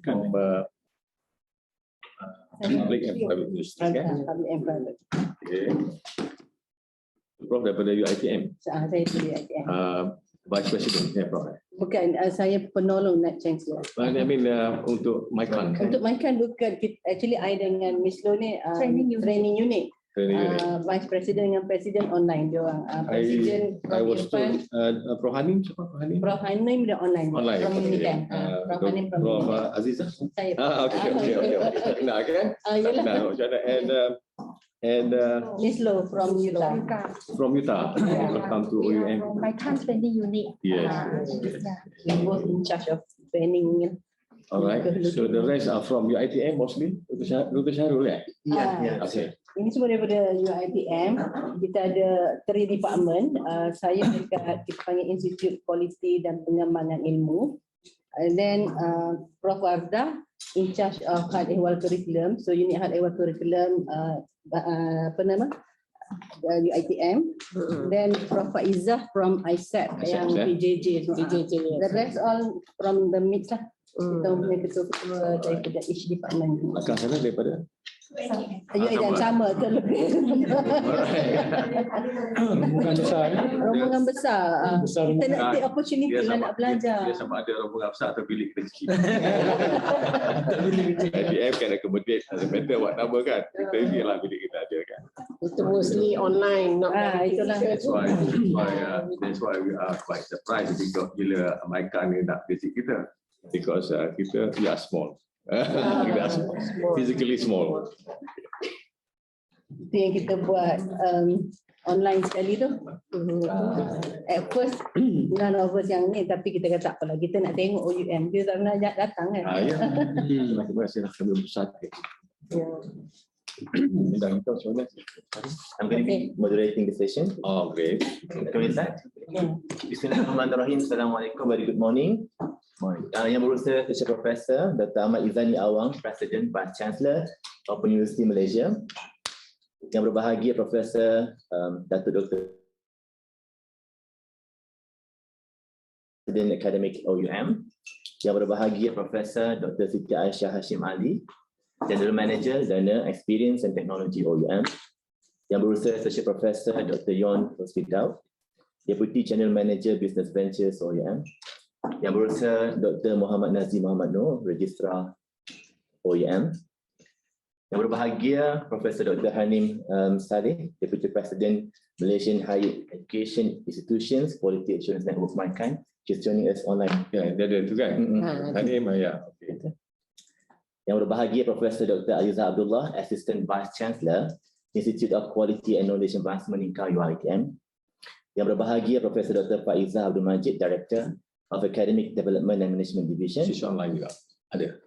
from public and private university kan? Public and private. Okay. Prof daripada UiTM. Saya dari UiTM. Vice President ya Prof. Bukan, saya penolong Net Chancellor. I mean untuk MyQAN. Untuk MyQAN bukan, actually I dengan Miss Lo ni training unit. Vice President dengan Presiden online dia orang. Presiden I was told Prof Hanim siapa Prof Hanim? Prof Hanim dia online. From MyQAN. Prof Hanim from Prof Azizah. Saya. Okay. Nah kan? Nah macam mana and Miss Lo from Utah. From Utah. Welcome to OUM. MyQAN training unit. Yes. We both in charge of training. Alright. So the rest are from UiTM mostly. Dr. Syarul ya? Ya. Okay. Ini semua daripada UiTM. Kita ada 3 department. Saya dekat kita panggil Institute Quality dan Pengembangan Ilmu. And then Prof Wardah in charge of hal ehwal curriculum. So unit hal ehwal curriculum apa nama? UiTM. Then Prof Faizah from ISAT yang PJJ. The rest all from the mix lah. Kita punya ketua-ketua daripada each department. Belakang sana daripada? Yang sama tu lebih. Rombongan besar. Rombongan besar. Kita nak take opportunity lah nak belajar. Dia sama ada rombongan besar atau bilik kecil. IDM kan accommodate, doesn't matter what number kan. Kita ini lah bilik kita ada kan. Itu mostly online, not itulah. That's why we are quite surprised bila MyQAN ni nak visit kita. Because we are small. We are physically small. Itu yang kita buat online sekali tu. At first none of us yang ni, tapi kita kata apalah, kita nak tengok OUM, dia tak pernah datang kan. Ya. Terima kasih kami bersat. I'm going to be moderating the session. Oh, great. Can we start? Bismillahirrahmanirrahim. Assalamualaikum. Very good morning. Yang berusaha Associate Professor Dr. Ahmad Izzani Awang, President Vice Chancellor Open University Malaysia. Yang berbahagia Professor Datuk Dr. President Academic OUM. Yang berbahagia Professor Dr. Siti Aisyah Hashim Ali, General Manager Learner Experience and Technology OUM. Yang berusaha Associate Professor Dr. Yon Hospital, Deputy General Manager Business Ventures OUM. Yang berusaha Dr. Muhammad Nazim Muhammad Noor, Registrar OUM. Yang berbahagia Profesor Dr. Hanim Saleh, Deputy President Malaysian Higher Education Institutions Quality Assurance Network MyQAN, just joining us online. Ya, dia ada tu kan. Hanim ya. Yang berbahagia Profesor Dr. Aliza Abdullah, Assistant Vice Chancellor Institute of Quality and Knowledge Advancement in UiTM. Yang berbahagia Profesor Dr. Faizah Abdul Majid, Director of Academic Development and Management Division. Siswa online juga ada.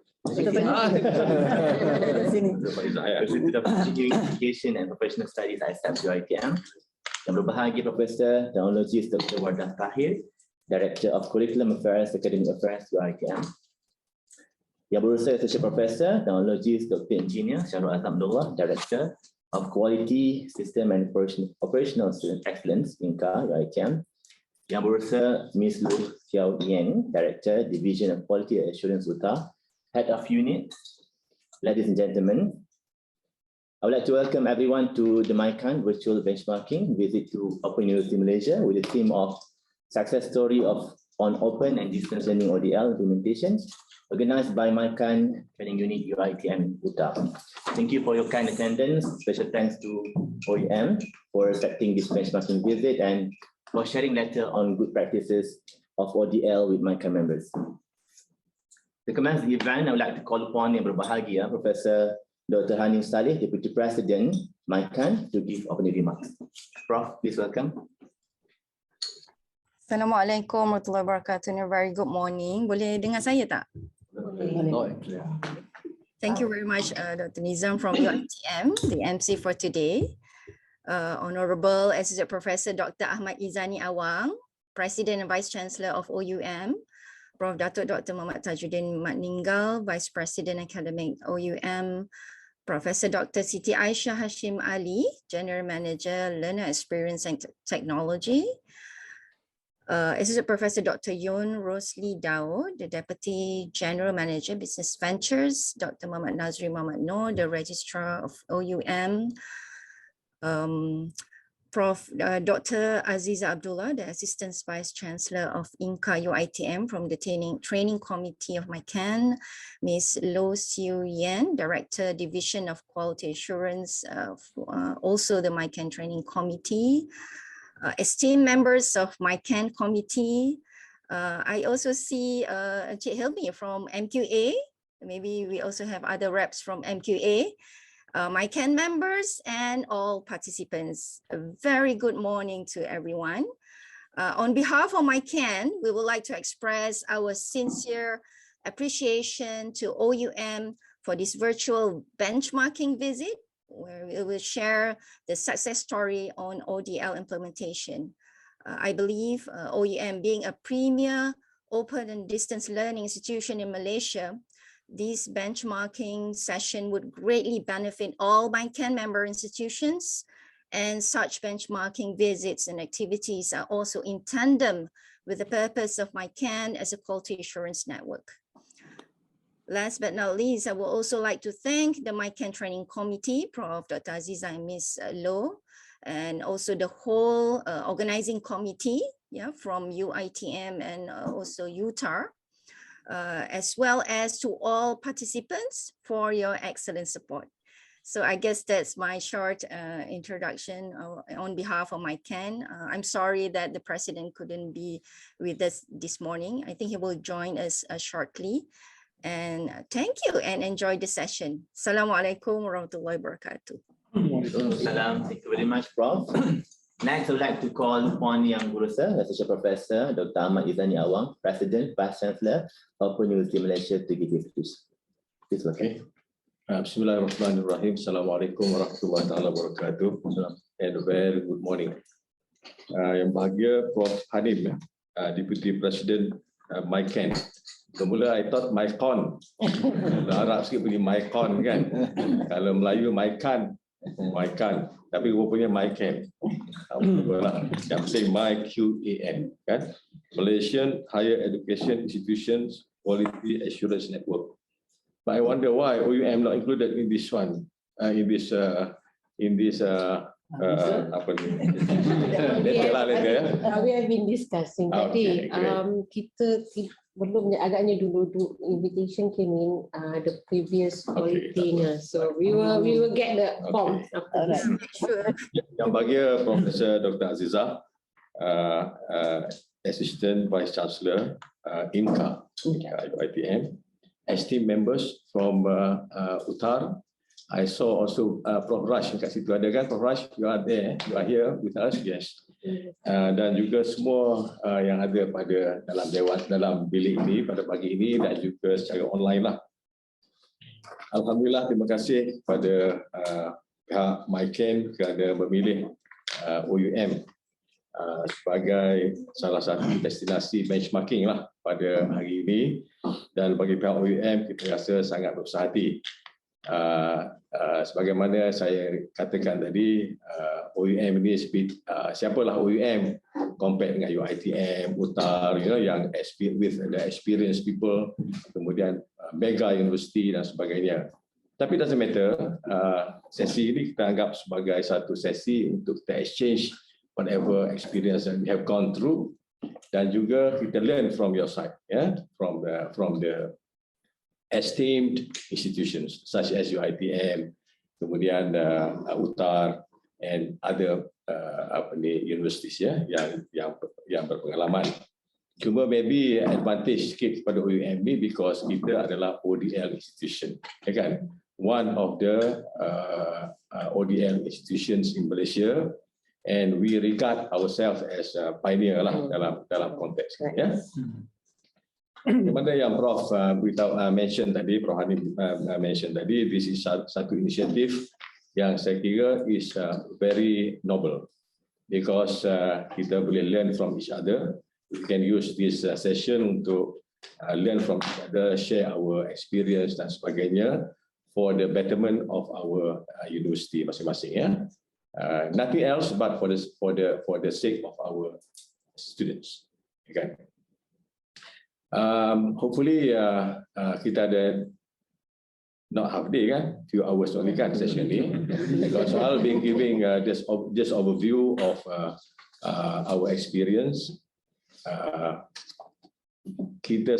Institute of Teaching, Education and Professional Studies ISAP UiTM. Yang berbahagia Profesor Technologist Dr. Wardah Tahir, Director of Curriculum Affairs, Academic Affairs UiTM. Yang berusaha Associate Professor Technologist Dr. Engineer Syarul Azam Abdullah, Director of Quality System and Operational Excellence INCA UiTM. Yang berusaha Ms. Lu Xiao Yang, Director Division of Quality Assurance UTA, Head of Unit. Ladies and gentlemen, I would like to welcome everyone to the MyQAN virtual benchmarking visit to Open University Malaysia with the theme of success story on open and distance learning ODL implementation, organized by MyQAN Training Unit UiTM UTA. Thank you for your kind attendance. Special thanks to OUM for accepting this benchmarking visit and for sharing letter on good practices of ODL with MyQAN members. To commence the event, I would like to call upon yang berbahagia Professor Dr. Hanim Saleh, Deputy President MyQAN, to give opening remarks. Prof, please welcome. Assalamualaikum warahmatullahi wabarakatuh. Very good morning. Boleh dengar saya tak? Thank you very much, Dr. Nizam from UiTM, the MC for today. Honorable Associate Professor Dr. Ahmad Izzani Awang, President and Vice Chancellor of OUM, Prof. Datuk Dr. Muhammad Tajuddin Matninggal, Vice President Academic OUM, Professor Dr. Siti Aisyah Hashim Ali, General Manager Learner Experience and Technology, Associate Professor Dr. Yun Rosli Dao, the Deputy General Manager, Business Ventures, Dr. Muhammad Nazri Muhammad Noor, the Registrar of OUM, Dr. Aziza Abdullah, the Assistant Vice Chancellor of INCA UITM from the Training Committee of MyQAN, Ms. Lo Siu Yen, Director, Division of Quality Assurance, also the MyQAN Training Committee, esteemed members of MyQAN Committee. I also see Cik Helmi from MQA. Maybe we also have other reps from MQA. MyQAN members and all participants, a very good morning to everyone. On behalf of MyQAN, we would like to express our sincere appreciation to OUM for this virtual benchmarking visit, where we will share the success story on ODL implementation. I believe OUM being a premier open and distance learning institution in Malaysia, this benchmarking session would greatly benefit all MyQAN member institutions, and such benchmarking visits and activities are also in tandem with the purpose of MyQAN as a quality assurance network. Last but not least, I would also like to thank the MyQAN Training Committee, Prof. Dr. Aziza and Ms. Lo, and also the whole organizing committee, from UITM and also UTAR, as well as to all participants for your excellent support. So I guess that's my short introduction on behalf of MyQAN. I'm sorry that the president couldn't be with us this morning. I think he will join us shortly. And thank you and enjoy the session. Assalamualaikum warahmatullahi wabarakatuh. Salam. Thank you very much, Prof. Next, I would like to call upon Yang Guru Sir, Associate Professor Dr. Ahmad Izani Awang, President, Vice Chancellor of University of Malaysia to give his speech. Please, okay. Bismillahirrahmanirrahim. Assalamualaikum warahmatullahi wabarakatuh. And a very good morning. Yang bahagia Prof. Hanim, Deputy President MyQAN. Semula I thought MyQAN. Arab sikit bunyi MyQAN kan. Kalau Melayu MyQAN. MyQAN. Tapi rupanya MyQAN. Yang say MyQAN kan. Malaysian Higher Education Institutions Quality Assurance Network. But I wonder why OUM not included in this one. In this apa ni? We have been discussing tadi. Kita belum agaknya dulu invitation came in the previous quality. So we will get the form after that. Yang bahagia Professor Dr. Aziza, Assistant Vice Chancellor INCA UITM, esteemed members from UTAR. I saw also Prof. Rash kat situ ada kan, Prof. Rash, you are there, you are here with us, yes. Dan juga semua yang ada pada dalam bilik ini pada pagi ini dan juga secara online lah. Alhamdulillah, terima kasih pada pihak MyQAN kerana memilih OUM sebagai salah satu destinasi benchmarking lah pada hari ini, dan bagi pihak OUM kita rasa sangat berbesar hati. Sebagaimana saya katakan tadi, OUM ini siapalah OUM compare dengan UITM, UTAR, yang with the experienced people, kemudian mega university dan sebagainya. Tapi doesn't matter, sesi ini kita anggap sebagai satu sesi untuk kita exchange whatever experience that we have gone through, dan juga kita learn from your side, from the esteemed institutions such as UITM, kemudian UTAR and other universities yang berpengalaman. Cuma maybe advantage sikit pada OUM ni because kita adalah ODL institution, kan? One of the ODL institutions in Malaysia, and we regard ourselves as a pioneer lah dalam konteks ni, ya. Mana yang Prof mention tadi, Prof Hanim mention tadi, this is satu inisiatif yang saya kira is very noble because kita boleh learn from each other. We can use this session untuk learn from each other, share our experience dan sebagainya for the betterment of our university masing-masing, ya. Nothing else but for the sake of our students. Okay. Hopefully kita ada not half day kan, few hours only kan session ni. So I'll be giving just overview of our experience.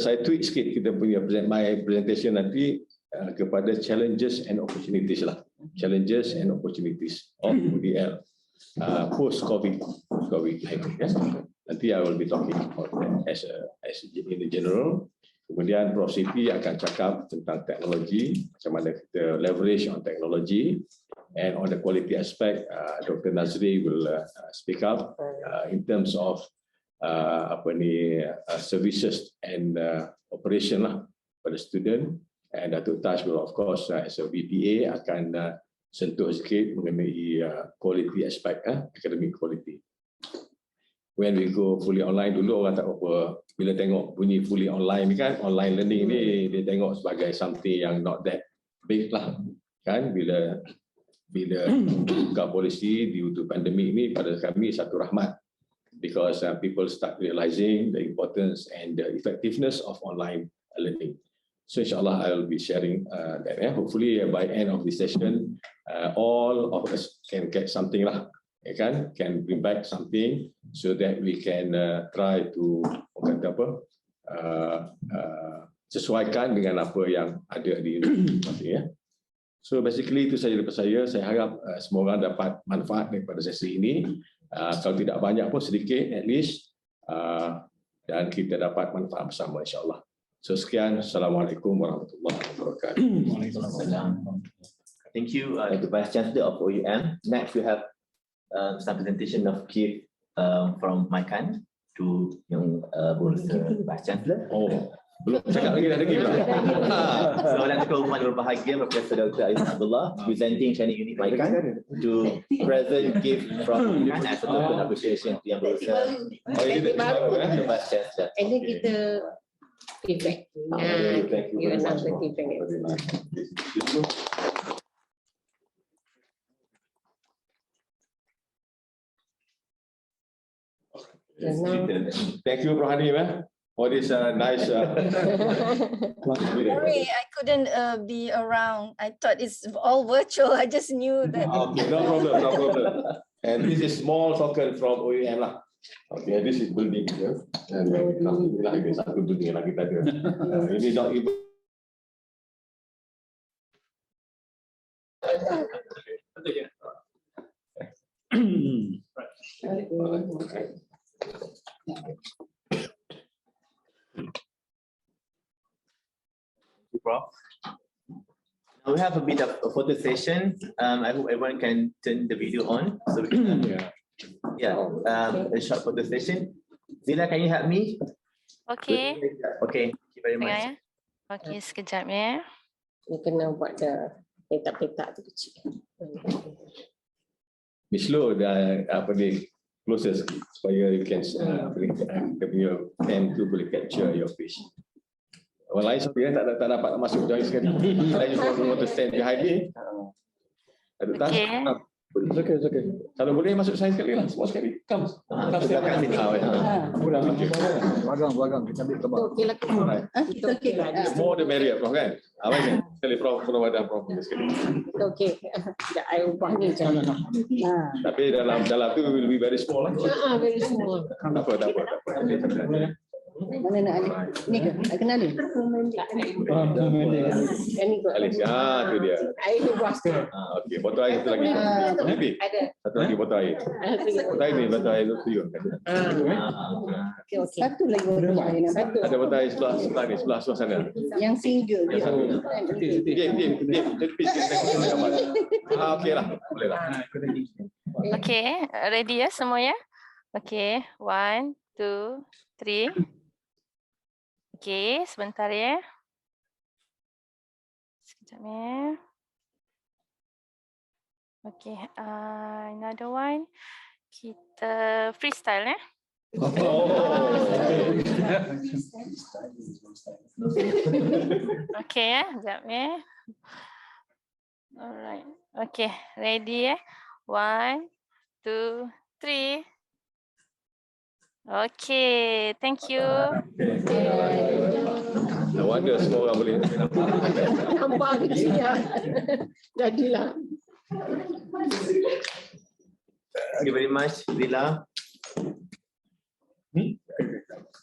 Saya tweak sikit kita punya my presentation nanti kepada challenges and opportunities lah. Challenges and opportunities of ODL post COVID. Yes. Nanti I will be talking about that as in general. Kemudian Prof Siti akan cakap tentang teknologi, macam mana kita leverage on technology, and on the quality aspect, Dr. Nazri will speak up in terms of services and operation lah pada student, and Datuk Taj will of course as a BPA akan sentuh sikit mengenai quality aspect, academic quality. When we go fully online, dulu orang tak apa, bila tengok bunyi fully online ni kan, online learning ni dia tengok sebagai something yang not that big lah kan. Bila buka polisi due to pandemic ni, pada kami satu rahmat, because people start realizing the importance and the effectiveness of online learning. So insyaAllah I will be sharing that. Hopefully by end of this session, all of us can get something lah, can bring back something so that we can try to sesuaikan dengan apa yang ada di universiti. So basically itu saja daripada saya. Saya harap semua orang dapat manfaat daripada sesi ini. Kalau tidak banyak pun sedikit at least, dan kita dapat manfaat bersama insyaAllah. So sekian. Assalamualaikum warahmatullahi wabarakatuh. Thank you, the Vice Chancellor of OUM. Next we have some presentation of Keith from MyQAN to yang Vice Chancellor. Oh, belum cakap lagi dah lagi. Soalan Ketua Umum berbahagia Profesor Dr. Aizan Abdullah presenting training unit MyQAN to present gift from MyQAN as a token appreciation to yang berusaha. The Vice Chancellor. And then kita feedback. Thank you very much. Thank you, Prof Hanim, for this nice. Sorry, I couldn't be around. I thought it's all virtual. I just knew that. Okay, no problem. And this is small token from OUM lah. Okay, this is building here. And alhamdulillah ini satu building yang kita ada. Ini not even. Prof. Now we have a bit of a photo session. I hope everyone can turn the video on so we can a short photo session. Zila, can you help me? Okay. Okay, thank you very much. Okay, sekejap ya. Ni kena buat petak-petak tu kecil. Be slow dah closer supaya you can dia punya pen tu boleh capture your face. Orang lain sorry tak dapat masuk jauh sekali. Saya juga want to stand behind me. Okay. It's okay. Kalau boleh masuk saya sekali lah, semua sekali. Come. Belakang sini. Belakang. Kita ambil kebab. Okey lah. More the merrier, Prof kan? Baik. Sekali Prof, ada Prof sekali. Okey. Dah I ubah ni jangan. Tapi dalam tu will be very small lah. Very small. Tak apa. Mana nak ni ke? Nak kenal ni? Alis, tu dia. Air ubah tu. Okey, botol air satu lagi. Nanti. Satu lagi botol air. Botol air ni, botol air tu you. Okey. Satu lagi botol air. Ada botol air sebelah sana. Yang single. Diam. Okey lah, boleh lah. Okay, ready ya semua ya? Okay, 1, 2, 3. Okay, sebentar ya. Sekejap ya. Okay, another one. Kita freestyle ya. Okay ya, sekejap ya. Alright, okay, ready ya. 1, 2, 3. Okay, thank you. I wonder semua orang boleh Nampak kecil ya. Jadilah. Thank you very much, Zila.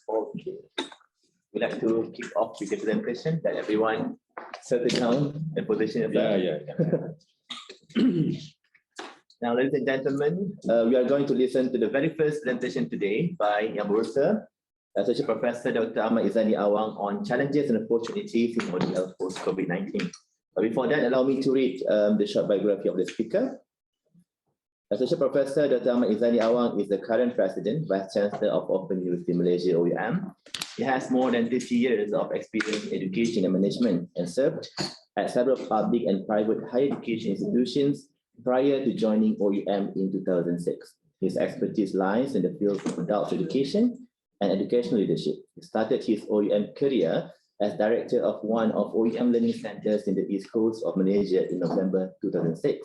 Okay. We'd like to kick off with the presentation that everyone settle down and position yourself. Yeah. Now, ladies and gentlemen, we are going to listen to the very first presentation today by Yang Berusaha, Associate Professor Dr. Ahmad Izani Awang on challenges and opportunities in ODL post-COVID-19. But before that, allow me to read the short biography of the speaker. Associate Professor Dr. Ahmad Izani Awang is the current President, Vice Chancellor of Open University Malaysia, OUM. He has more than 30 years of experience in education and management and served at several public and private higher education institutions prior to joining OUM in 2006. His expertise lies in the field of adult education and educational leadership. He started his OUM career as director of one of OUM learning centers in the east coast of Malaysia in November 2006,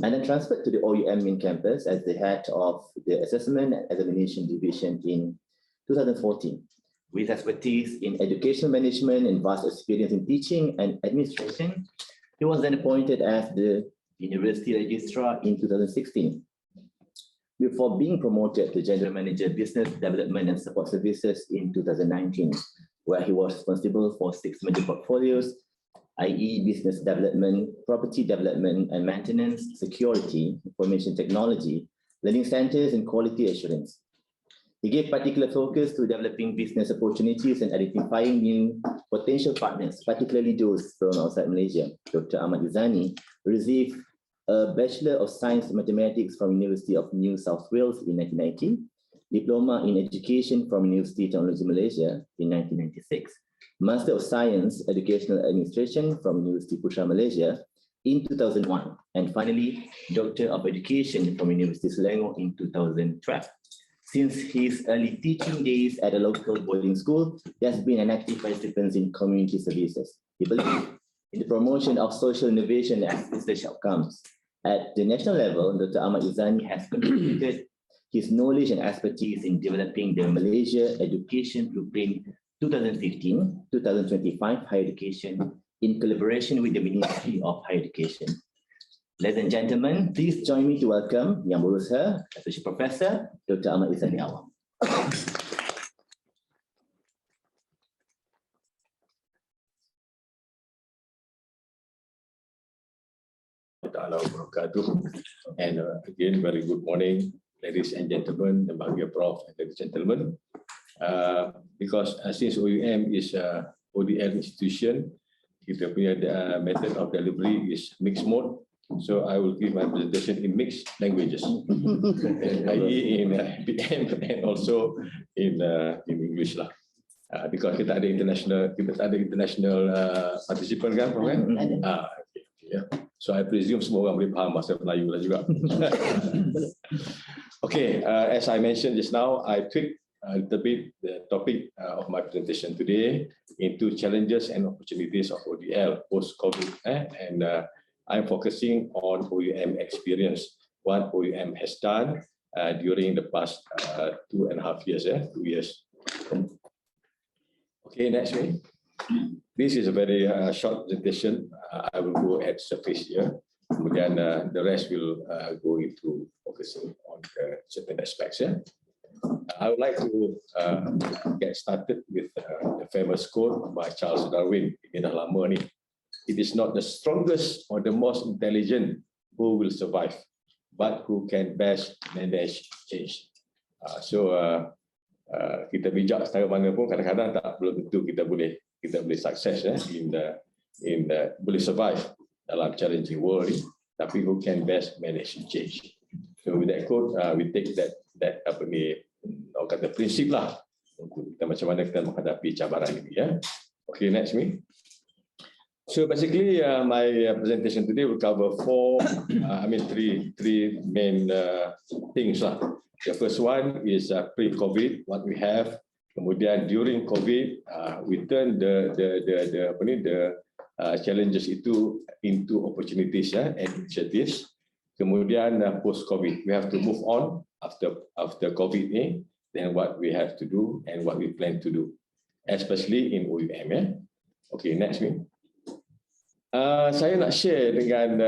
and then transferred to the OUM main campus as the head of the assessment and examination division in 2014. With expertise in educational management and vast experience in teaching and administration, he was then appointed as the University Registrar in 2016, before being promoted to General Manager Business Development and Support Services in 2019, where he was responsible for 6 major portfolios, i.e. business development, property development and maintenance, security, information technology, learning centers, and quality assurance. He gave particular focus to developing business opportunities and identifying new potential partners, particularly those from outside Malaysia. Dr. Ahmad Izani received a Bachelor of Science in Mathematics from University of New South Wales in 1990, Diploma in Education from University Technology Malaysia in 1996, Master of Science Educational Administration from University Putra Malaysia in 2001, and finally, Doctor of Education from University Selangor in 2012. Since his early teaching days at a local boarding school, he has been an active participant in community services. He believes in the promotion of social innovation and research outcomes. At the national level, Dr. Ahmad Izani has contributed his knowledge and expertise in developing the Malaysia Education Blueprint 2015-2025 Higher Education in collaboration with the Ministry of Higher Education. Ladies and gentlemen, please join me to welcome Yang Berusaha, Associate Professor Dr. Ahmad Izani Awang. And again, very good morning, ladies and gentlemen, the Bahagia Prof and ladies and gentlemen. Because since OUM is a ODL institution, kita punya method of delivery is mixed mode. So I will give my presentation in mixed languages, i.e. in PM and also in English lah. Because kita ada international participant kan, Prof? Yeah. So I presume semua orang boleh faham bahasa Melayu lah juga. Okay, as I mentioned just now, I tweaked a little bit the topic of my presentation today into challenges and opportunities of ODL post-COVID, and I'm focusing on OUM experience, what OUM has done during the past 2.5 years, 2 years. Okay, next one. This is a very short presentation. I will go at surface here. Kemudian the rest will go into focusing on certain aspects. I would like to get started with the famous quote by Charles Darwin. Ini dah lama ni. It is not the strongest or the most intelligent who will survive, but who can best manage change. Kita bijak secara mana pun kadang-kadang tak belum tentu kita boleh sukses boleh survive dalam challenging world ni, tapi who can best manage change. So with that quote, we take that apa ni, orang kata prinsip lah untuk kita macam mana kita menghadapi cabaran ini, ya. Okay, next me. So basically, my presentation today will cover three main things lah. The first one is pre-COVID, what we have. Kemudian during COVID, we turn the challenges itu into opportunities and initiatives. Kemudian post-COVID, we have to move on after COVID ni. than what we have to do and what we plan to do, especially in OUM. Okay, next week. Saya nak share dengan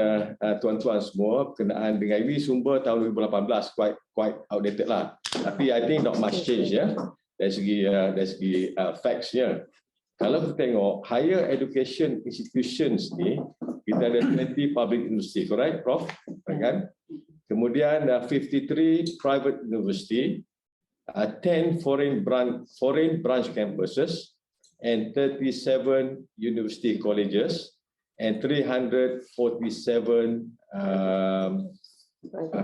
tuan-tuan semua berkenaan dengan ini sumber tahun 2018 quite outdated lah. Tapi I think not much change dari segi facts-nya. Kalau kita tengok higher education institutions ni, kita ada 20 public university, correct, Prof? Kan? Kemudian 53 private university, 10 foreign branch campuses, and 37 university colleges, and 347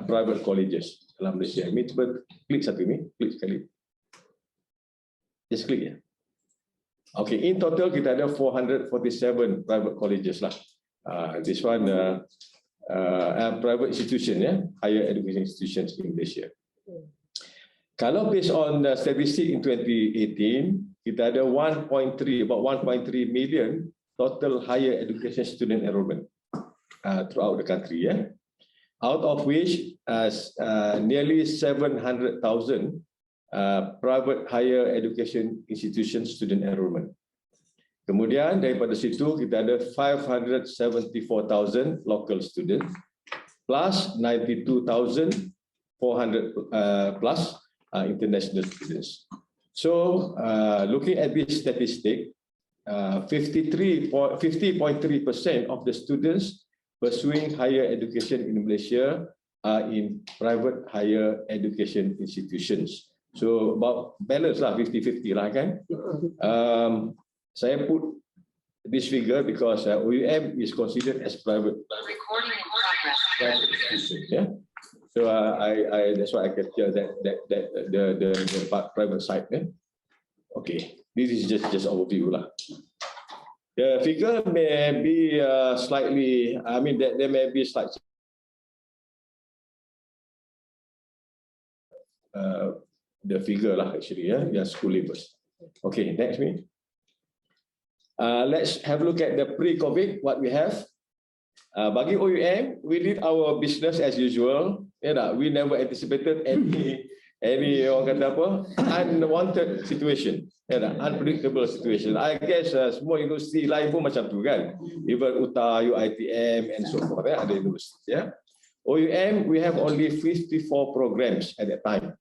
private colleges dalam Malaysia. Ini cuba klik satu ni, klik sekali. Just klik ya. Okay, in total kita ada 447 private colleges lah. This one private institution higher education institutions in Malaysia. Kalau based on the statistic in 2018, kita ada about 1.3 million total higher education student enrollment throughout the country. Out of which nearly 700,000 private higher education institution student enrollment. Kemudian daripada situ kita ada 574,000 local students plus 92,400 plus international students. So looking at this statistic, 50.3% of the students pursuing higher education in Malaysia are in private higher education institutions. So about balance lah, 50-50 lah kan. Saya put this figure because OUM is considered as private. Recording in progress. Yeah. So that's why I capture that the private side. Okay, this is just overview lah. The figure may be slightly. I mean, there may be slight. The figure lah actually, school levels. Okay, next me. Let's have a look at the pre-COVID, what we have. Bagi OUM, we did our business as usual. We never anticipated any orang kata apa, unwanted situation, unpredictable situation. I guess semua universiti lain pun macam tu kan. Even UTA, UITM and so forth, ada universiti. OUM, we have only 54 programs at that time.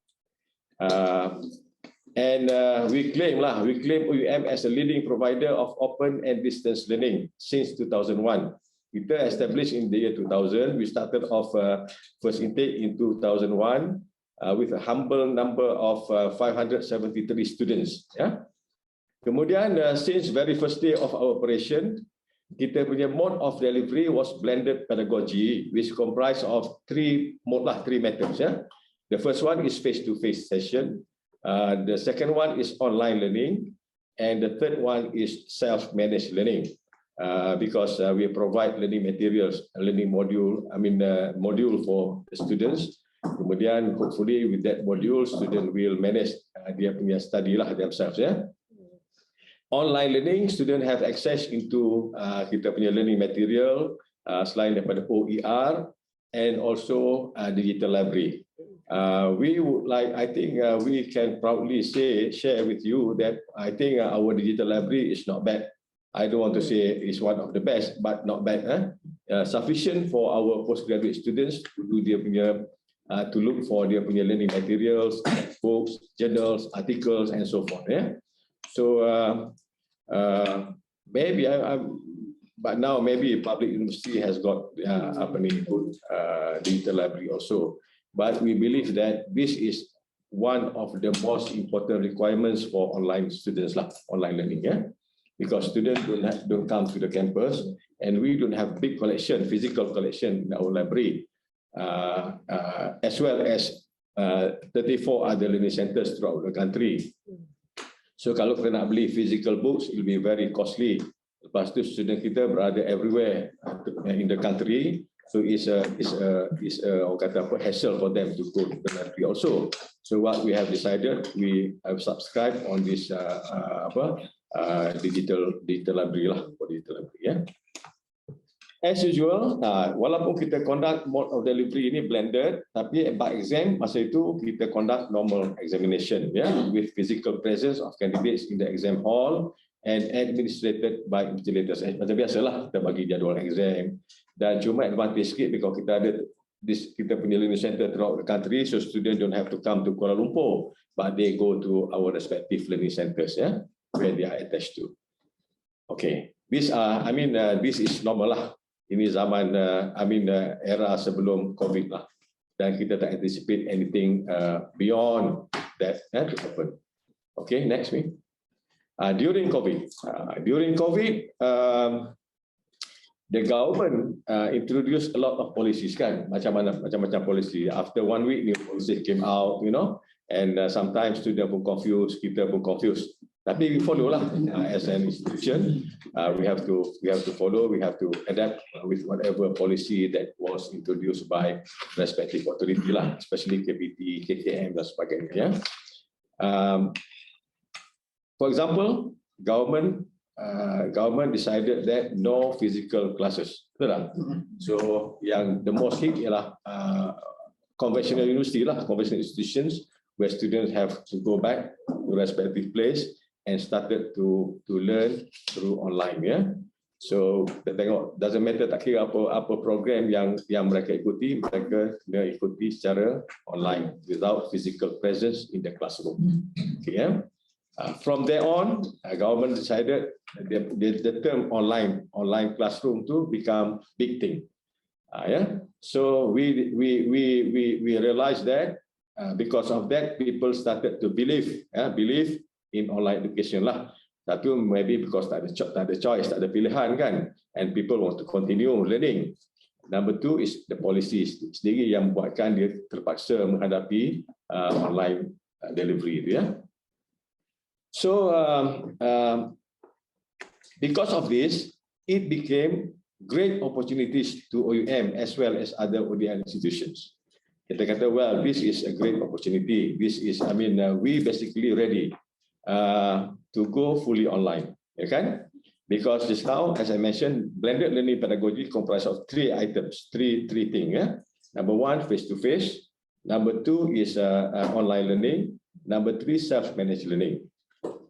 We claim OUM as a leading provider of open and distance learning since 2001. Kita established in the year 2000. We started off first intake in 2001 with a humble number of 573 students. Kemudian since very first day of our operation, kita punya mode of delivery was blended pedagogy, which comprised of three methods. The first one is face-to-face session. The second one is online learning, and the third one is self-managed learning. Because we provide learning materials, learning module, module for the students. Kemudian, hopefully, with that module, student will manage dia punya study lah themselves. Online learning, student have access into kita punya learning material selain daripada OER and also digital library. We would like, I think we can proudly share with you that I think our digital library is not bad. I don't want to say it's one of the best, but not bad. Sufficient for our postgraduate students to do their punya, to look for their punya learning materials, books, journals, articles, and so forth. So maybe but now maybe public university has got good digital library also. But we believe that this is one of the most important requirements for online students, online learning. Because students don't come to the campus, and we don't have big collection, physical collection in our library, as well as 34 other learning centers throughout the country. So kalau kita nak beli physical books, it will be very costly. Lepas tu student kita berada everywhere in the country, so it's a hassle for them to go to the library also. So what we have decided, we have subscribed on this digital library for digital library. As usual, walaupun kita conduct mode of delivery ini blended, tapi by exam masa itu kita conduct normal examination, with physical presence of candidates in the exam hall and administrated by invigilators. Macam biasalah kita bagi jadual exam, dan cuma advantage sikit because kita ada kita punya learning center throughout the country, so students don't have to come to Kuala Lumpur, but they go to our respective learning centers, where they are attached to. Okay, this is normal lah. Ini zaman, era sebelum COVID lah. Dan kita tak anticipate anything beyond that to happen. Okay, next week. During COVID, the government introduced a lot of policies kan, macam-macam policy. After 1 week, new policies came out, and sometimes students pun confused, kita pun confused. Tapi we follow lah, as an institution, we have to follow, we have to adapt with whatever policy that was introduced by respective authority lah, especially KPT, KKM dan sebagainya. For example, government decided that no physical classes. Betul tak? So yang the most hit ialah conventional university lah, conventional institutions where students have to go back to respective place and started to learn through online, So kita tengok, doesn't matter, tak kira apa program yang mereka ikuti, mereka kena ikuti secara online without physical presence in the classroom. Okay, from there on, government decided the term online classroom to become big thing. So we realized that because of that, people started to believe in online education lah. Satu, maybe because tak ada choice, tak ada pilihan kan, and people want to continue learning. Number two is the policies sendiri yang buatkan dia terpaksa menghadapi online delivery itu, So because of this, it became great opportunities to OUM as well as other ODL institutions. Kita kata, well, this is a great opportunity. This is, we basically ready to go fully online, kan? Because just now, as I mentioned, blended learning pedagogy comprises of three items, three things. Number one, face-to-face. Number two is online learning. Number three, self-managed learning.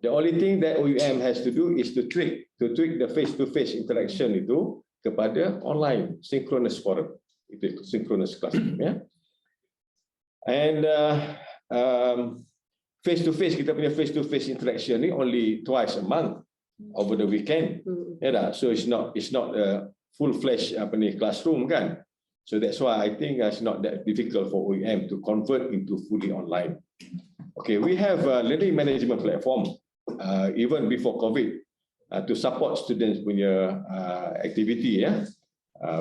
The only thing that OUM has to do is to tweak the face-to-face interaction itu kepada online synchronous forum, itu synchronous classroom, And face-to-face, kita punya face-to-face interaction ni only twice a month over the weekend. So it's not a full-fledged classroom kan. So that's why I think it's not that difficult for OUM to convert into fully online. Okay, we have a learning management platform even before COVID to support students punya activity.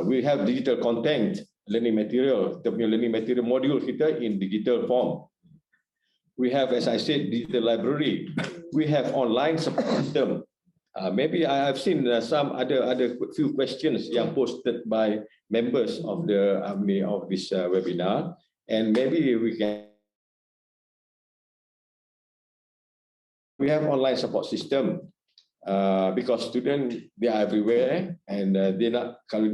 We have digital content, learning material, kita punya learning material module kita in digital form. We have, as I said, digital library. We have online support system. Maybe I have seen some other few questions yang posted by members of this webinar, and maybe we have online support system because students they are everywhere, and kalau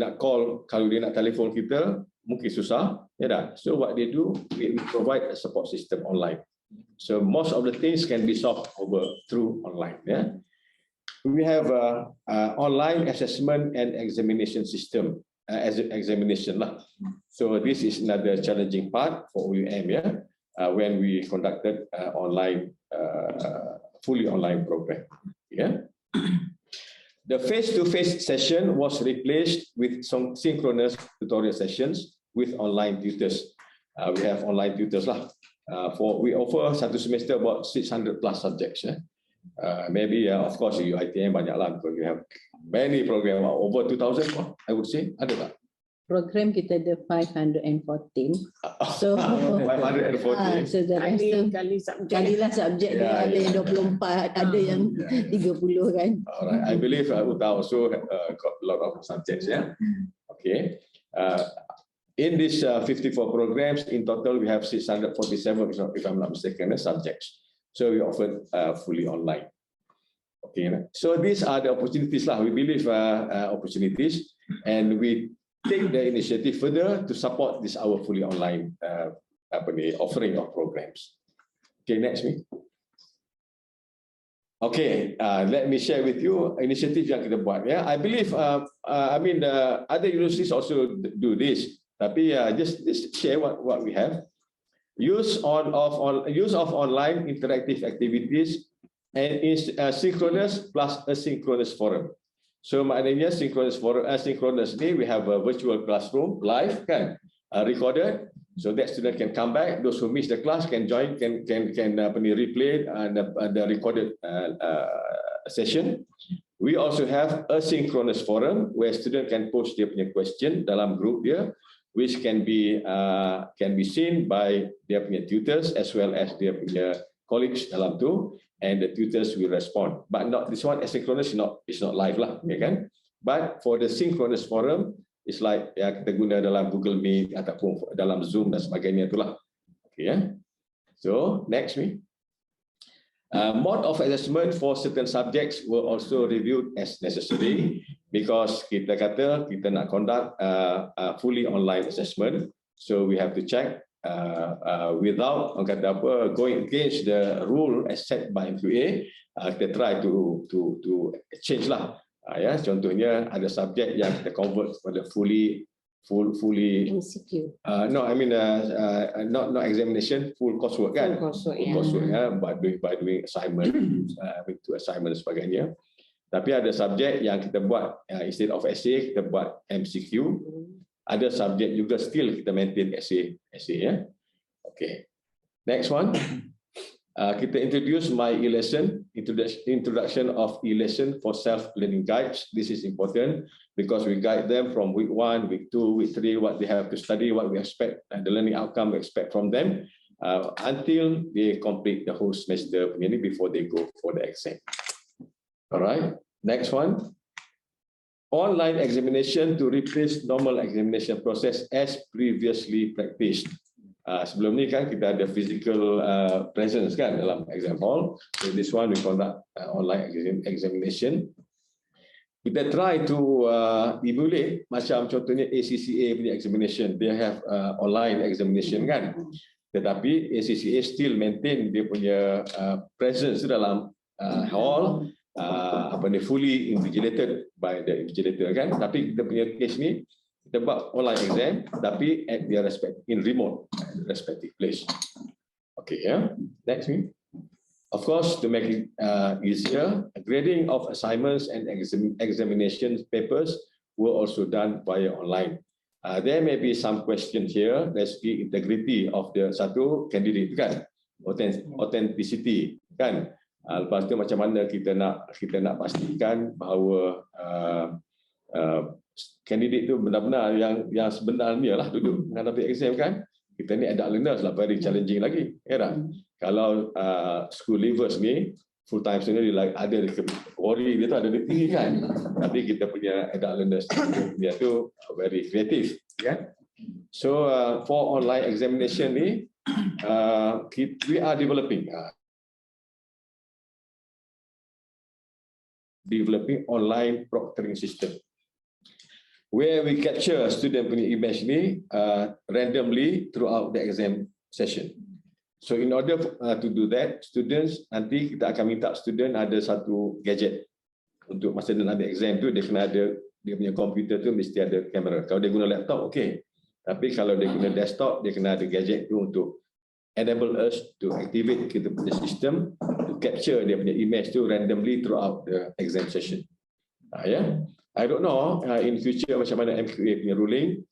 dia nak telefon kita mungkin susah, So what they do, we provide a support system online. So most of the things can be solved through online. We have online assessment and examination system as examination lah. So this is another challenging part for OUM, when we conducted fully online program. The face-to-face session was replaced with some synchronous tutorial sessions with online tutors. We have online tutors lah. We offer satu semester about 600 plus subjects. Maybe of course UiTM banyak lah because you have many program, over 2,000 I would say. Ada tak? Program kita ada 514. So 514. So the rest kalilah subjek dia, ada yang 24, ada yang 30 kan. Alright, I believe Uta also got a lot of subjects, Okay. In this 54 programs, in total we have 647, if I'm not mistaken, subjects. So we offer fully online. Okay, so these are the opportunities lah. We believe opportunities. and we take the initiative further to support this our fully online offering of programs. Okay, next me. Okay, let me share with you initiative yang kita buat. Yeah, I believe, I mean, other universities also do this. Tapi just share what we have. Use of online interactive activities and synchronous plus asynchronous forum. So maknanya synchronous ni we have a virtual classroom live kan, recorded, so that student can come back. Those who miss the class can join, can replay the recorded session. We also have asynchronous forum where student can post their punya question dalam group dia, which can be seen by their punya tutors as well as their punya colleagues dalam tu, and the tutors will respond. But not this one asynchronous, is not live lah, ya kan? But for the synchronous forum, it's like kita guna dalam Google Meet ataupun dalam Zoom dan sebagainya itulah. Okay, ya. So next me. Mode of assessment for certain subjects were also reviewed as necessary because kita kata kita nak conduct fully online assessment, so we have to check without going against the rule as set by MyQAN. Kita try to change lah. Ya, contohnya ada subjek yang kita convert kepada fully MCQ. No, I mean not examination, full coursework kan. Full coursework ya, by doing assignment, to assignment dan sebagainya. Tapi ada subjek yang kita buat instead of essay kita buat MCQ. Ada subjek juga still kita maintain essay ya. Okay. Next one. Kita introduce my e-lesson, introduction of e-lesson for self-learning guides. This is important because we guide them from week 1, week 2, week 3, what they have to study, what we expect, and the learning outcome we expect from them until they complete the whole semester before they go for the exam. All right. Next one. Online examination to replace normal examination process as previously practiced. Sebelum ni kan kita ada physical presence kan dalam exam hall. So this one we conduct online examination. Kita try to emulate macam contohnya ACCA punya examination. They have online examination kan. Tetapi ACCA still maintain dia punya presence dalam hall. Fully invigilated by the invigilator kan, tapi kita punya case ni kita buat online exam tapi at their remote respective place. Okay, yeah. Next week. Of course, to make it easier, grading of assignments and examination papers were also done via online. There may be some questions here. Let's see integrity of the satu candidate kan, authenticity kan. Lepas tu macam mana kita nak pastikan bahawa kandidat itu benar-benar yang sebenarnya lah duduk menghadapi exam kan. Kita ni adult learners lah, very challenging lagi. Ya tak? Kalau school leavers ni full time student dia ada worry dia tu ada tinggi kan. Tapi kita punya adult learners dia tu very creative kan. So for online examination ni we are developing online proctoring system where we capture student punya image ni randomly throughout the exam session. So in order to do that, students nanti kita akan minta student ada satu gadget untuk masa dia ambil exam tu, dia kena ada dia punya komputer tu mesti ada kamera. Kalau dia guna laptop okey. Tapi kalau dia guna desktop dia kena ada gadget tu untuk enable us to activate kita punya system to capture dia punya image tu randomly throughout the exam session. Yeah. I don't know in future macam mana MyQAN punya ruling.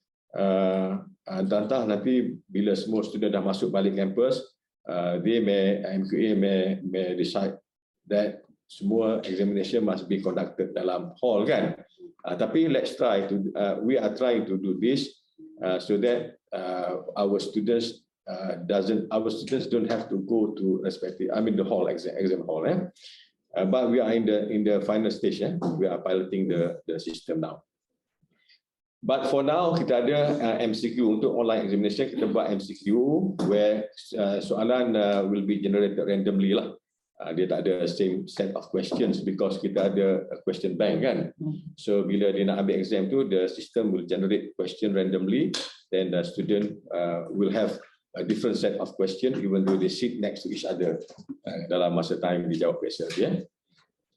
Entah nanti bila semua student dah masuk balik campus, MyQAN may decide that semua examination must be conducted dalam hall kan. Tapi let's try to we are trying to do this so that our students don't have to go to the hall exam hall. But we are in the final stage. We are piloting the system now. But for now kita ada MCQ untuk online examination. Kita buat MCQ where soalan will be generated randomly lah. dia tak ada same set of questions because kita ada a question bank kan. So bila dia nak ambil exam tu, the system will generate question randomly, then the student will have a different set of question even though they sit next to each other dalam masa time dijawab question dia.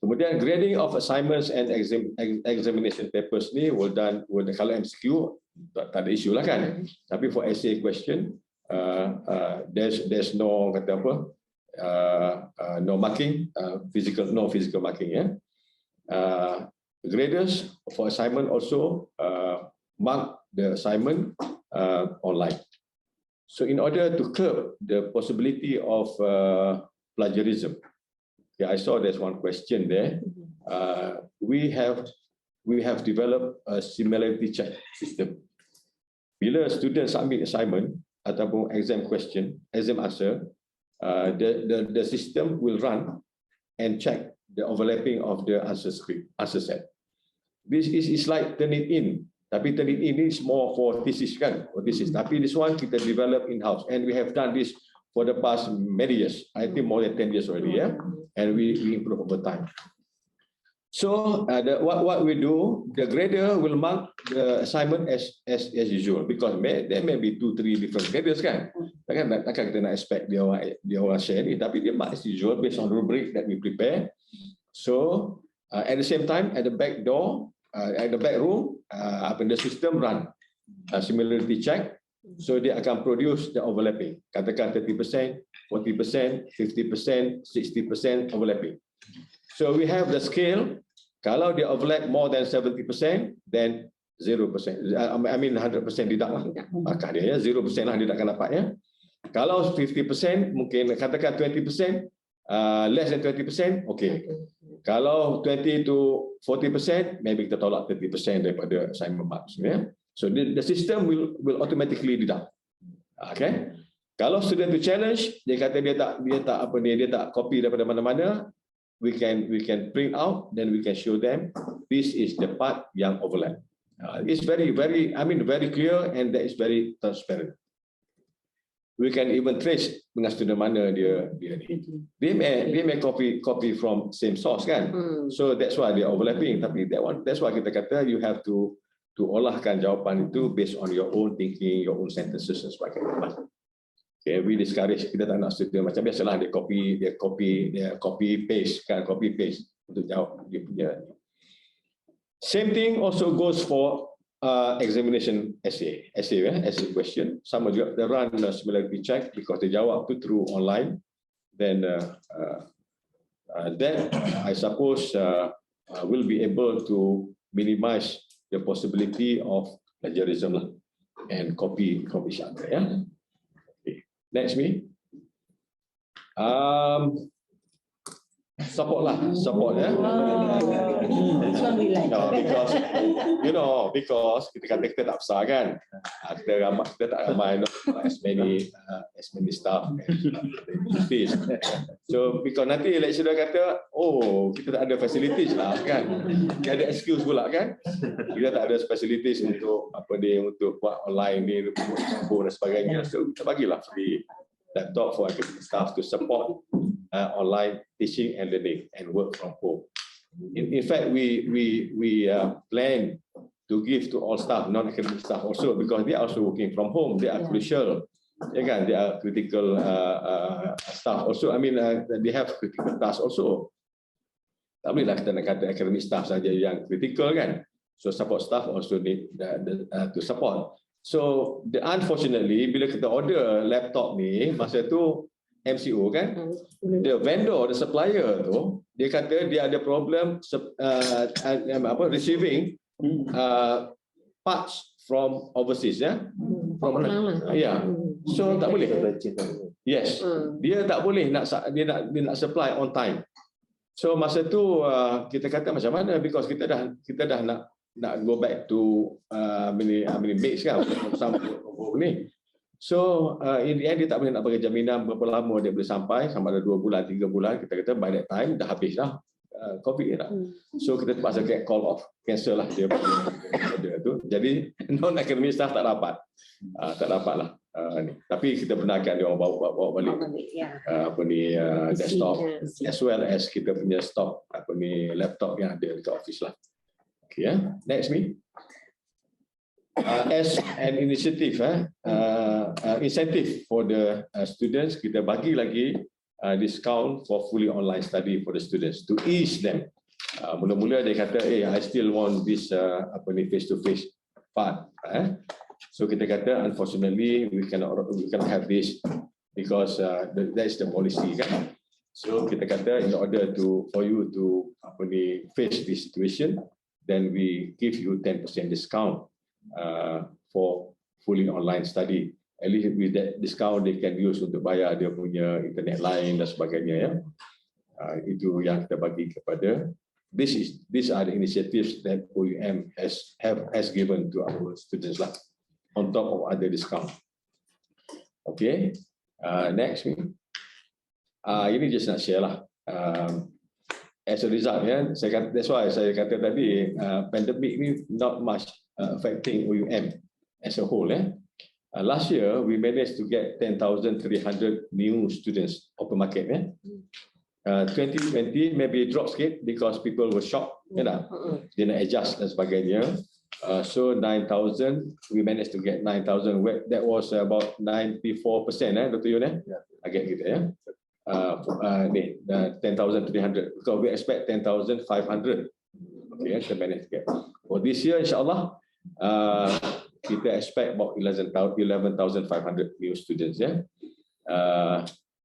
Kemudian grading of assignments and examination papers ni will done kalau MCQ tak ada isu lah kan. Tapi for essay question there's no kata apa no marking, no physical marking ya. Graders for assignment also mark the assignment online. So in order to curb the possibility of plagiarism, I saw there's one question there. We have developed a similarity check system. Bila student submit assignment ataupun exam question, exam answer, the system will run and check the overlapping of the answer script, answer set. This is like turn it in, tapi turn it in is more for thesis kan, for thesis. Tapi this one kita develop in-house, and we have done this for the past many years. I think more than 10 years already, yeah, and we improve over time. So what we do, the grader will mark the assignment as usual because there may be 2-3 different graders kan. Takkan kita nak expect dia orang share ni, tapi dia mark as usual based on rubric that we prepare. So at the same time, at the back door, at the back room, the system run similarity check. So dia akan produce the overlapping. Katakan 30%, 40%, 50%, 60% overlapping. So we have the scale. Kalau dia overlap more than 70%, then 0%. I mean 100% deduct lah. Maka dia ya 0% lah dia akan dapat ya. Kalau 50%, mungkin katakan 20%, less than 20%, okay. Kalau 20 to 40%, maybe kita tolak 30% daripada assignment marks ya. So the system will automatically deduct. Okay. Kalau student to challenge, dia kata dia tak copy daripada mana-mana, we can print out, then we can show them this is the part yang overlap. It's very clear, and that is very transparent. We can even trace dengan student mana dia ni. Dia may copy from same source kan. So that's why they overlapping. Tapi that's why kita kata you have to olahkan jawapan itu based on your own thinking, your own sentences dan sebagainya. Okay, we discourage, kita tak nak student macam biasalah dia copy paste kan, copy paste untuk jawab dia punya. Same thing also goes for examination essay question. Sama juga they run similarity check because they jawab tu through online. Then I suppose will be able to minimize the possibility of plagiarism lah and copy each other ya. Next me. Support ya. Because kita tak besar kan. Kita tak ramai as many staff as so because nanti lecturer kata kita tak ada facilities lah kan. Dia ada excuse pula kan. Kita tak ada facilities untuk untuk buat online ni, dan sebagainya. So kita bagilah free laptop for academic staff to support online teaching and learning and work from home. In fact, we plan to give to all staff, non-academic staff also, because they are also working from home. They are crucial. They are critical staff also. I mean, they have critical tasks also. Tak bolehlah kita nak kata academic staff saja yang critical kan. So support staff also need to support. So unfortunately, bila kita order laptop ni, masa tu MCO kan, the vendor, the supplier tu, dia kata dia ada problem receiving parts from overseas ya. So tak boleh. Yes, dia tak boleh nak supply on time. So masa tu kita kata macam mana, because kita dah nak go back to mix kan sama ni. So in the end dia tak boleh nak bagi jaminan berapa lama dia boleh sampai, sama ada 2 bulan, 3 bulan. Kita kata by that time dah habis dah COVID ni lah. So kita terpaksa get call off, cancel lah dia tu. Jadi non-academic staff tak dapat lah Tapi kita benarkan dia orang bawa balik desktop as well as kita punya stok laptop yang ada dekat office lah. Okay, next me. As an initiative, incentive for the students, kita bagi lagi discount for fully online study for the students to ease them. Mula-mula dia kata, I still want this face-to-face part. So kita kata, unfortunately, we cannot have this because that's the policy, kan? So kita kata, in order for you to face this situation, then we give you 10% discount for fully online study. At least with that discount, they can use untuk bayar dia punya internet line dan sebagainya. Ya, itu yang kita bagi kepada. These are the initiatives that OUM has given to our students lah, on top of other discount. Okay, next me. Ini just nak share lah. As a result, that's why saya kata tadi, pandemic ni not much affecting OUM as a whole. Last year, we managed to get 10,300 new students open market. 2020 maybe drop sikit because people were shocked, dia nak adjust dan sebagainya. So 9,000, we managed to get 9,000. That was about 94%, Dr. Yun, agak gitu ya. 10,300 because we expect 10,500. Okay, kita manage to get. For this year, insyaAllah, kita expect about 11,500 new students.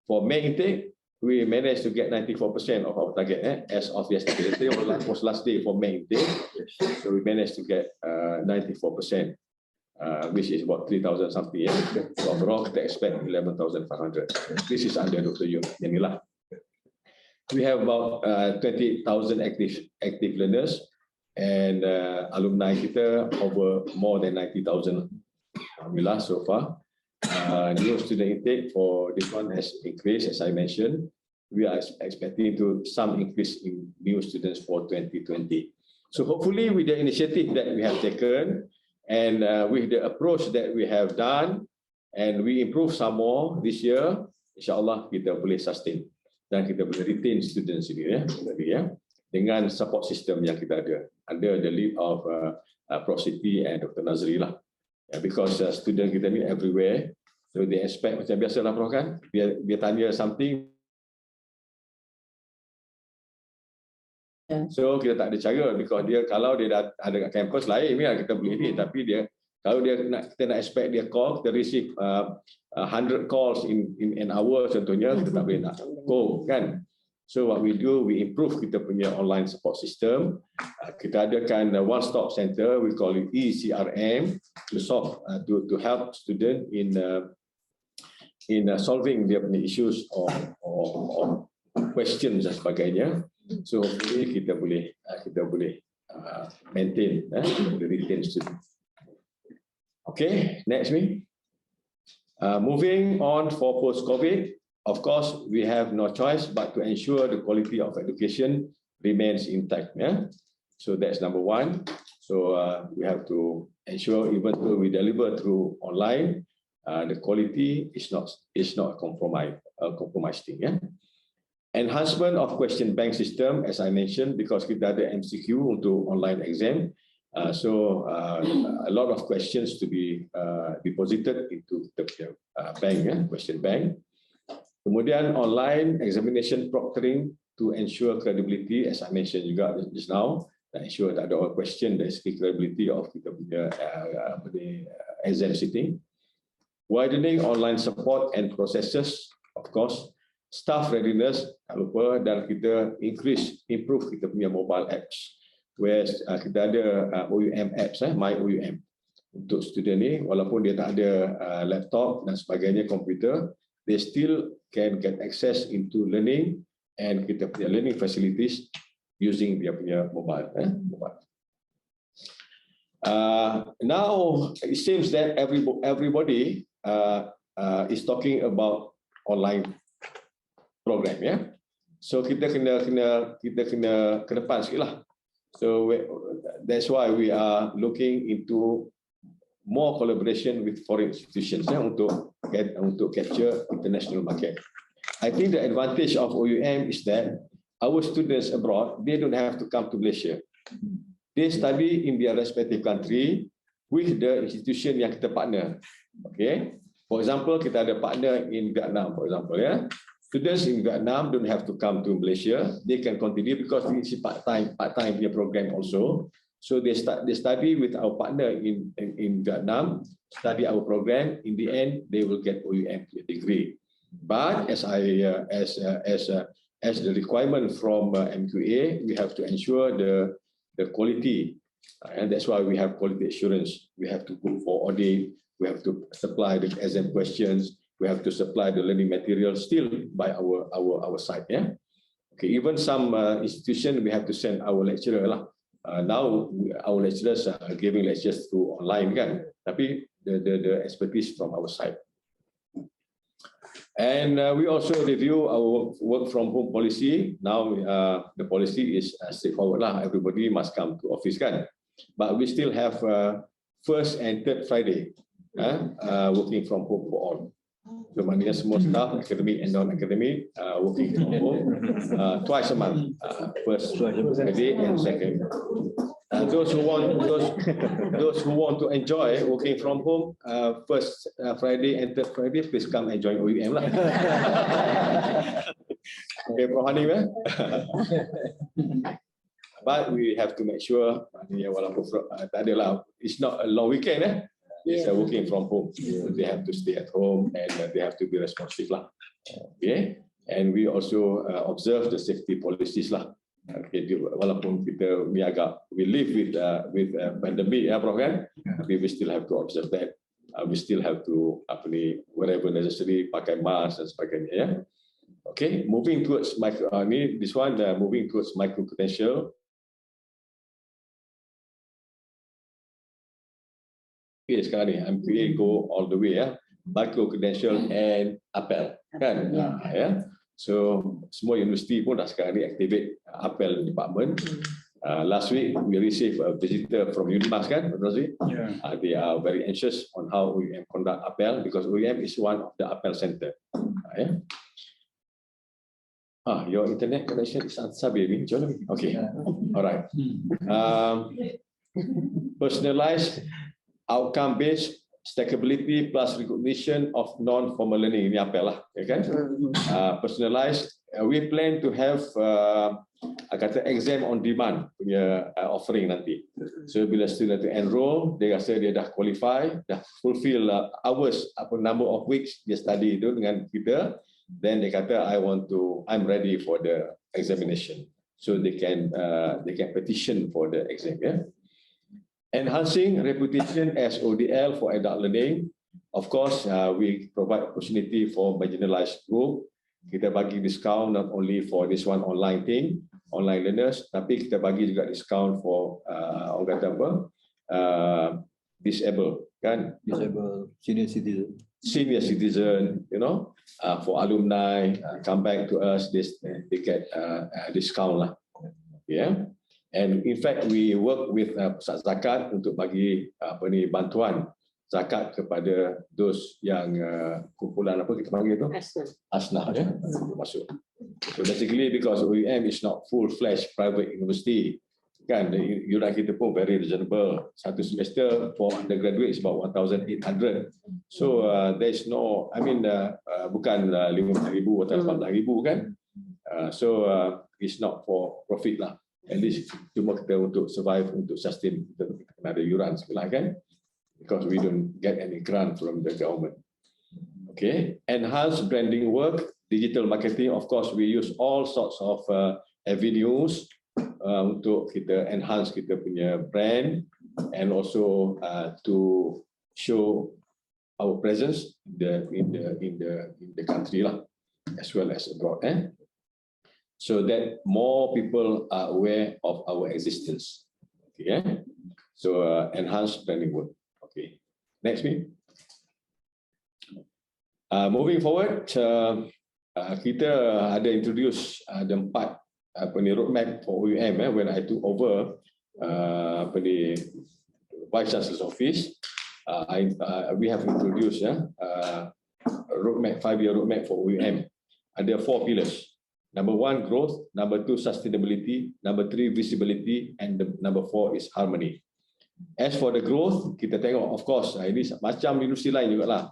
For May intake, we managed to get 94% of our target as of yesterday. Yesterday was last day for May intake, so we managed to get 94%, which is about 3,000 something. So overall, kita expect 11,500. This is under Dr. Yung. Inilah. We have about 20,000 active learners and alumni kita over more than 90,000. Alhamdulillah so far. New student intake for this one has increased, as I mentioned. We are expecting some increase in new students for 2020. So hopefully with the initiative that we have taken and with the approach that we have done and we improve some more this year, insyaAllah kita boleh sustain dan kita boleh retain students ini dengan support system yang kita ada under the lead of Prof. Siti and Dr. Nazri lah. Because student kita ni everywhere, so they expect macam biasalah Prof kan, dia tanya something, so kita tak ada cara because dia kalau dia dah ada kat kampus lain kita boleh ni, tapi kalau kita nak expect dia call, kita receive 100 calls in an hour contohnya, kita tak boleh nak go kan. So what we do, we improve kita punya online support system. Kita adakan one stop center, we call it ECRM, to help student in solving their issues or questions dan sebagainya. So hopefully kita boleh maintain, retain student. Okay, next me. Moving on for post-COVID. Of course, we have no choice but to ensure the quality of education remains intact. So that's number one. So we have to ensure even though we deliver through online, the quality is not compromised. Enhancement of question bank system, as I mentioned, because kita ada MCQ untuk online exam. So a lot of questions to be deposited into the bank, question bank. Kemudian online examination proctoring to ensure credibility, as I mentioned juga just now, ensure that ada question that is credibility of kita punya exam sitting. Widening online support and processes, of course, staff readiness, tak lupa, dan kita improve kita punya mobile apps, where kita ada OUM apps, MyQAN untuk student ni, walaupun dia tak ada laptop dan sebagainya, komputer, they still can get access into learning and kita punya learning facilities using dia punya mobile. Now it seems that everybody is talking about online program, So kita kena ke depan sikit lah. So that's why we are looking into more collaboration with foreign institutions untuk capture international market. I think the advantage of OUM is that our students abroad, they don't have to come to Malaysia. They study in their respective country with the institution yang kita partner. Okay. For example, kita ada partner in Vietnam, for example, ya. Students in Vietnam don't have to come to Malaysia. They can continue because it's part-time punya program also. So they study with our partner in Vietnam, study our program. In the end, they will get OUM degree. But as the requirement from MQA, we have to ensure the quality, and that's why we have quality assurance. We have to go for audit. We have to supply the exam questions. We have to supply the learning material still by our side. Yeah. Okay. Even some institution we have to send our lecturer lah. Now our lecturers are giving lectures through online kan. Tapi the expertise from our side. And we also review our work from home policy. Now the policy is straightforward lah. Everybody must come to office kan. But we still have first and third Friday working from home for all. So maknanya semua staff, academic and non-academic, working from home twice a month, first Friday and second. Those who want to enjoy working from home, first Friday and third Friday, please come and join OUM lah. Okay, Prof. Hanim, but we have to make sure, walaupun tak adalah, it's not a long weekend It's working from home. They have to stay at home and they have to be responsive lah. Okay, and we also observe the safety policies lah. Okay, walaupun we live with pandemic Prof kan, tapi we still have to observe that. We still have to wherever necessary pakai mask dan sebagainya ya. Okay, moving towards moving towards micro credential. Sekarang ni MQA go all the way micro credential and apel kan ya. So semua universiti pun dah sekarang ni activate apel department. Last week we received a visitor from Unimas kan, Rosie. They are very anxious on how OUM conduct apel because OUM is one of the apel center. Your internet connection is unstable. Okay, alright. Personalized outcome-based stackability plus recognition of non-formal learning. Ini apel lah, ya kan? Personalized. We plan to have exam on demand punya offering nanti. So bila student to enroll, dia rasa dia dah qualify, dah fulfill hours, number of weeks dia study itu dengan kita, then dia kata I'm ready for the examination. So they can petition for the exam. Yeah. Enhancing reputation as ODL for adult learning. Of course, we provide opportunity for marginalized group. Kita bagi discount not only for this one online learners, tapi kita bagi juga discount for orang kata apa? Disabled, kan? Disabled, senior citizen, for alumni come back to us, they get discount lah. Yeah. And in fact, we work with Pusat Zakat untuk bagi bantuan zakat kepada those yang kumpulan apa kita panggil tu? Asnah ya, masuk. So basically because OUM is not full-fledged private university, kan? Yuran kita pun very reasonable. Satu semester for undergraduate is about 1,800. So there is no, bukan 5,000 atau 14,000 kan? So it's not for profit lah. At least cuma kita untuk survive, untuk sustain, kita kena ada yuran sebelah kan, because we don't get any grant from the government. Okay, enhanced branding work, digital marketing. Of course, we use all sorts of avenues untuk kita enhance kita punya brand and also to show our presence in the country lah, as well as abroad. So that more people are aware of our existence. Okay, so enhanced branding work. Okay, next please. Moving forward, kita ada introduce ada 4 roadmap for OUM when I took over Vice Chancellor's office. we have introduced roadmap, 5-year roadmap for OUM. Ada 4 pillars. Number 1, growth. Number 2, sustainability. Number 3, visibility. And number 4 is harmony. As for the growth, kita tengok, of course, ini macam universiti lain juga lah.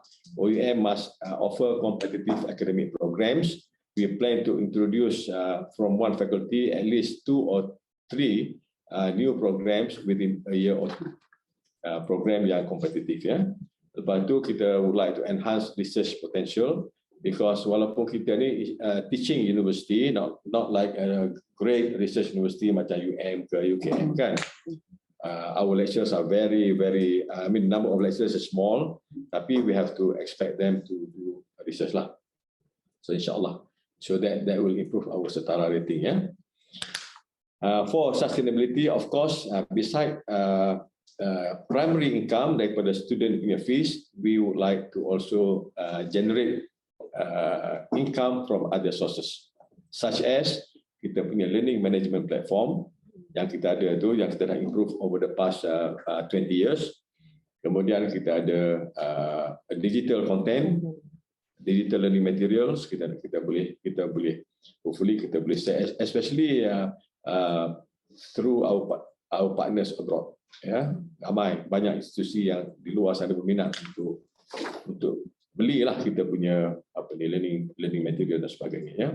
OUM must offer competitive academic programs. We plan to introduce from one faculty at least 2 or 3 new programs within a year or 2. Program yang kompetitif ya. Lepas tu kita would like to enhance research potential because walaupun kita ni teaching university, not like a great research university macam UM ke UKM kan. Our lectures are very number of lecturers is small, tapi we have to expect them to do research lah. So insyaAllah, so that will improve our setara rating ya. For sustainability, of course, beside primary income daripada student punya fees, we would like to also generate income from other sources, such as kita punya learning management platform yang kita ada tu, yang kita dah improve over the past 20 years. Kemudian kita ada digital content, digital learning materials. Kita boleh hopefully kita boleh share, especially through our partners abroad. Ya, banyak institusi yang di luar sana berminat untuk belilah kita punya learning material dan sebagainya ya.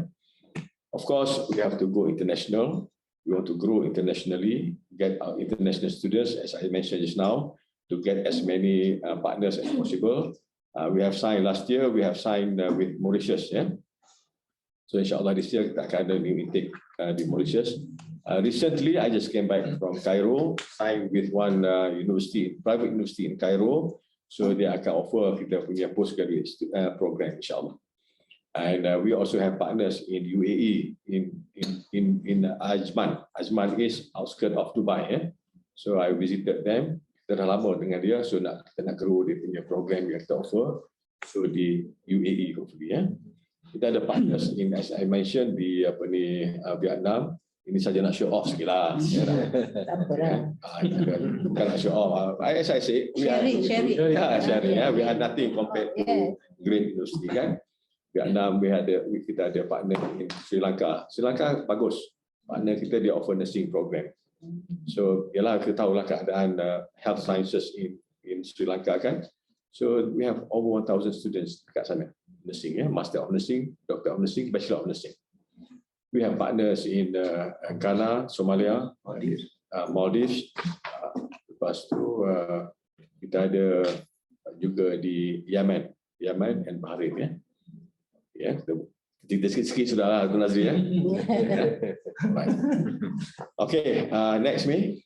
Of course, we have to go international. We want to grow internationally, get our international students, as I mentioned just now, to get as many partners as possible. We have signed last year. We have signed with Mauritius. Yeah. So insyaAllah this year kita akan ada new intake di Mauritius. Recently, I just came back from Cairo, signed with one private university in Cairo. So they akan offer kita punya postgraduate program insyaAllah. And we also have partners in UAE, in Ajman. Ajman is outskirts of Dubai. Yeah? So I visited them. Kita dah lama dengan dia, so kita nak grow dia punya program yang kita offer. So di UAE hopefully. Yeah? Kita ada partners in, as I mentioned, di Vietnam. Ini saja nak show off sikit lah. Bukan nak show off. As I say, sharing. We are nothing compared to great university kan. Vietnam, kita ada partner in Sri Lanka. Sri Lanka bagus. Partner kita dia offer nursing program. So, ialah kita tahulah keadaan health sciences in Sri Lanka kan. So, we have over 1,000 students dekat sana. Nursing, Master of Nursing, Doctor of Nursing, Bachelor of Nursing. We have partners in Ghana, Somalia, Maldives. Lepas tu kita ada juga di Yemen and Bahrain ya. Ya, kita sikit-sikit sudah lah Tuan Nazri ya. Okay, next me.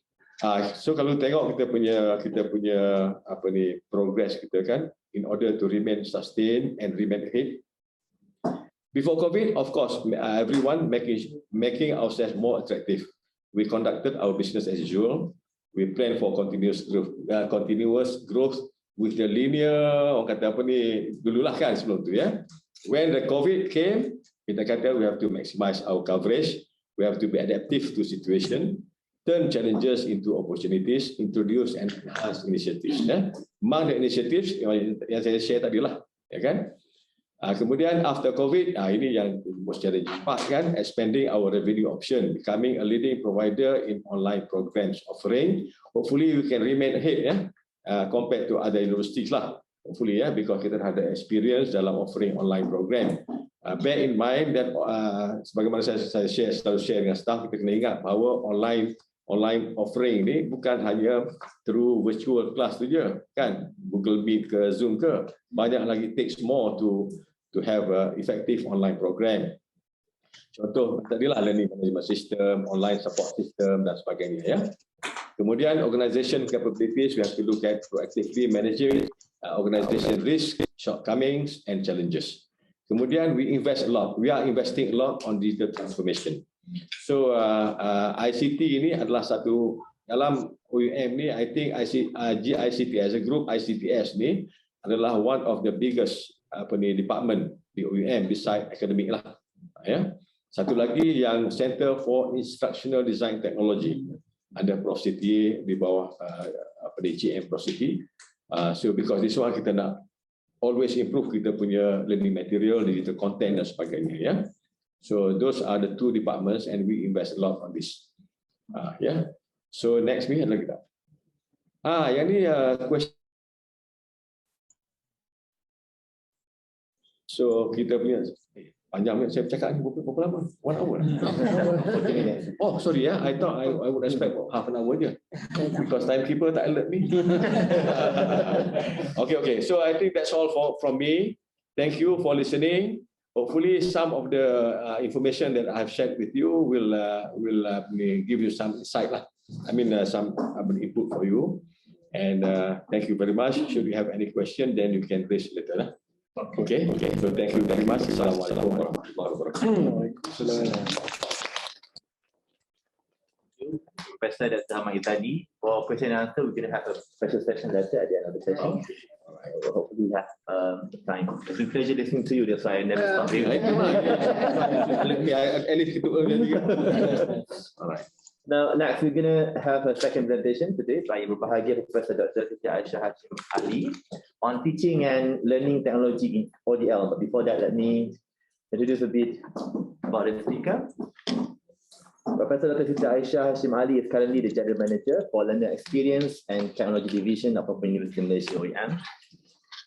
So kalau tengok kita punya progress kita kan, in order to remain sustain and remain ahead. Before COVID, of course, everyone making ourselves more attractive. We conducted our business as usual. We plan for continuous growth with the linear, orang kata dululah kan sebelum tu ya. When the COVID came, kita kata we have to maximize our coverage. We have to be adaptive to situation, turn challenges into opportunities, introduce and enhance initiatives. Ya. Among the initiatives yang saya share tadi lah, ya kan? Kemudian after COVID, ini yang most challenging part kan, expanding our revenue option, becoming a leading provider in online programs offering. Hopefully we can remain ahead compared to other universities lah. Hopefully because kita ada experience dalam offering online program. Bear in mind that sebagaimana saya selalu share dengan staff, kita kena ingat bahawa online offering ni bukan hanya through virtual class tu je kan, Google Meet ke Zoom ke, banyak lagi takes more to have a effective online program. Contoh tadilah learning management system, online support system dan sebagainya ya. Kemudian organization capabilities, we have to look at proactively managing organization risk, shortcomings and challenges. Kemudian we invest a lot. We are investing a lot on digital transformation. So ICT ini adalah satu dalam OUM ni, I think GICT as a group, ICTS ni adalah one of the biggest department di OUM beside academic lah. Ya. Satu lagi yang Center for Instructional Design Technology, ada Prof Siti di bawah DCM Prof Siti. So because this one kita nak always improve kita punya learning material, digital content dan sebagainya, ya. So those are the two departments and we invest a lot on this. Yeah. So next we ada lagi tak? Yang ni question. So kita punya panjang, saya bercakap ni berapa lama? 1 hour. Oh sorry ya, I thought I would expect half an hour je. Because timekeeper tak alert me. Okay. So I think that's all from me. Thank you for listening. Hopefully some of the information that I have shared with you will give you some insight lah. I mean some input for you. And thank you very much. Should you have any question, then you can raise later lah. Okay. So thank you very much. Assalamualaikum warahmatullahi wabarakatuh. Professor Dr. Ahmad Izani. For question and answer, we're going to have a special session later at the end of the session. Hopefully we have time. It's a pleasure listening to you. That's why I never stop you. Let me at least keep early. All right. Now, next we're going to have a second presentation today by Ibu Bahagia Professor Dr. Siti Aisyah Hashim Ali on teaching and learning technology in ODL. But before that, let me introduce a bit about the speaker. Professor Dr. Siti Aisyah Hashim Ali is currently the General Manager for Learner Experience and Technology Division of Open University Malaysia, OUM.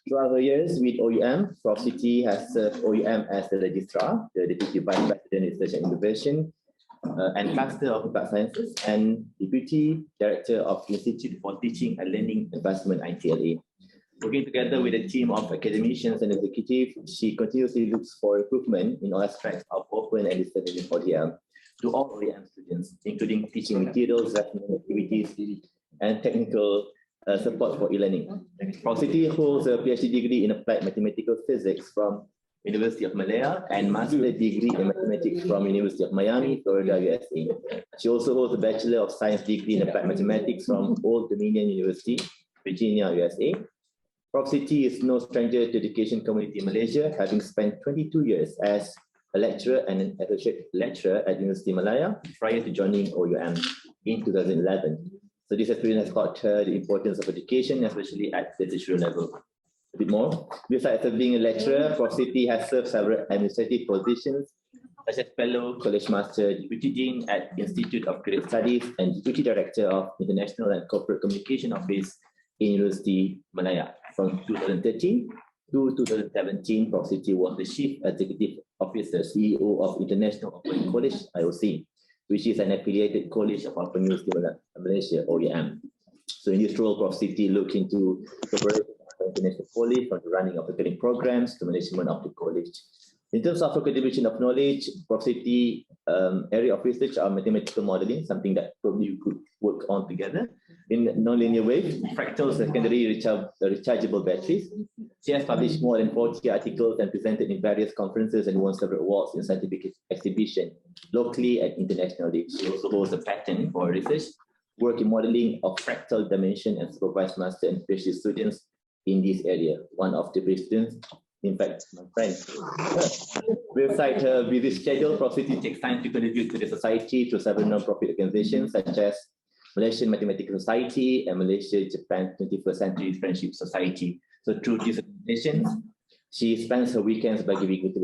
Throughout her years with OUM, Prof. Siti has served OUM as the Registrar, the Deputy Vice President Research and Innovation, and Cluster of Applied Sciences, and Deputy Director of Institute for Teaching and Learning Advancement, ITLA. Working together with a team of academicians and executives, she continuously looks for improvement in all aspects of open and distance learning for ODL to all OUM students, including teaching materials, activities, and technical support for e-learning. Prof. Siti holds a PhD degree in Applied Mathematical Physics from University of Malaya and Master degree in Mathematics from University of Miami, Florida, USA. She also holds a Bachelor of Science degree in Applied Mathematics from Old Dominion University, Virginia, USA. Prof. Siti is no stranger to the education community in Malaysia, having spent 22 years as a lecturer and an associate lecturer at University of Malaya prior to joining OUM in 2011. So this experience has taught her the importance of education, especially at the tertiary level. A bit more. Besides being a lecturer, Prof. Siti has served several administrative positions, such as Fellow, College Master, Deputy Dean at Institute of Creative Studies, and Deputy Director of International and Corporate Communication Office in University Malaya. From 2013 to 2017, Prof. Siti was the Chief Executive Officer, CEO of International Open College, IOC, which is an affiliated college of Open University Malaysia, OUM. So in this role, Prof. Siti looked into cooperation international college, from the running of academic programs to management of the college. In terms of contribution of knowledge, Prof. Siti area of research are mathematical modeling, something that probably you could work on together. In nonlinear wave, fractal secondary rechargeable batteries. She has published more than 40 articles and presented in various conferences and won several awards in scientific exhibition, locally and internationally. She also holds a patent for research, work in modeling of fractal dimension, and supervised master and PhD students in this area. One of the students, in fact, my friend. Beside her busy schedule, Prof. Siti takes time to contribute to the society through several non-profit organizations such as Malaysian Mathematical Society and Malaysia-Japan 21st Century Friendship Society. So through these organizations, she spends her weekends by giving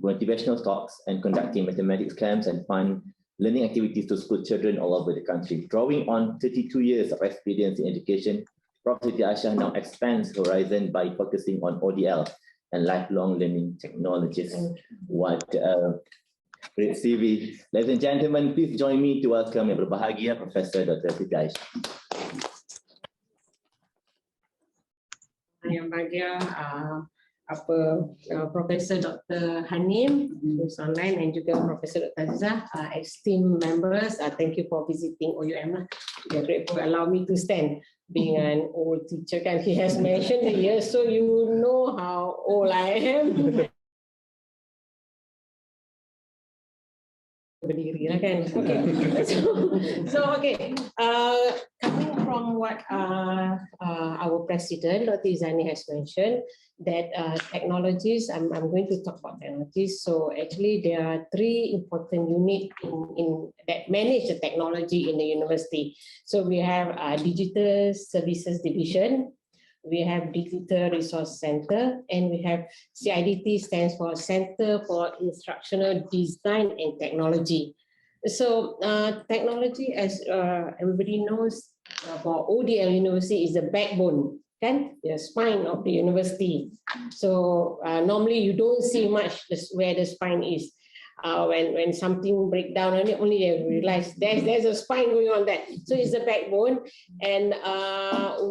motivational talks and conducting mathematics camps and fun learning activities to school children all over the country. Drawing on 32 years of experience in education, Prof. Siti Aisyah now expands horizon by focusing on ODL and lifelong learning technologies. What great CV. Ladies and gentlemen, please join me to welcome Yang Berbahagia Professor Dr. Siti Aisyah. Yang berbahagia Professor Dr. Hanim who's online, and juga Professor Dr. Azizah, esteemed members, thank you for visiting OUM. We are grateful to allow me to stand. Being an old teacher, kan, he has mentioned the years, so you know how old I am. Berdiri lah kan. Okay. So okay. Coming from what our president Dr. Izani has mentioned, that technologies, I'm going to talk about technologies. So actually there are three important units in that manage the technology in the university. So we have Digital Services Division, we have Digital Resource Center, and we have CIDT stands for Center for Instructional Design and Technology. So technology, as everybody knows, for ODL University is the backbone, kan? The spine of the university. So normally you don't see much where the spine is. When something break down, only they realize there's a spine going on there. So it's the backbone, and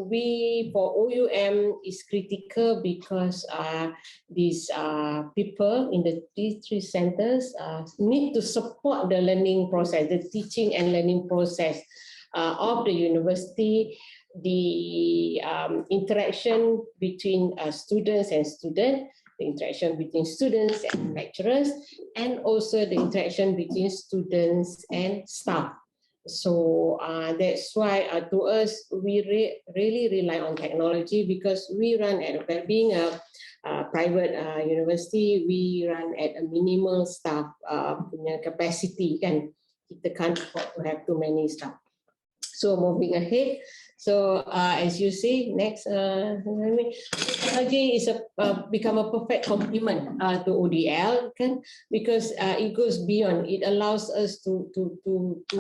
we for OUM is critical because these people in these three centers need to support the learning process, the teaching and learning process of the university, the interaction between students and students, the interaction between students and lecturers, and also the interaction between students and staff. So that's why to us, we really rely on technology, because we run at being a private university, we run at a minimal staff capacity, and kita can't afford to have too many staff. So moving ahead, so as you see, next, technology is become a perfect complement to ODL, kan? Because it goes beyond. It allows us to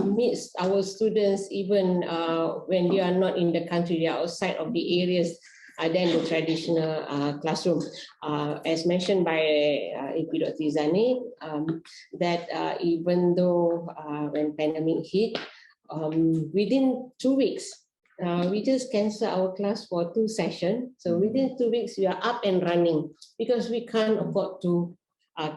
meet our students even when they are not in the country, they are outside of the areas than the traditional classroom. As mentioned by AP Dr. Izani, that even though when pandemic hit, within 2 weeks, we just cancel our class for 2 sessions. So within 2 weeks, we are up and running, because we can't afford to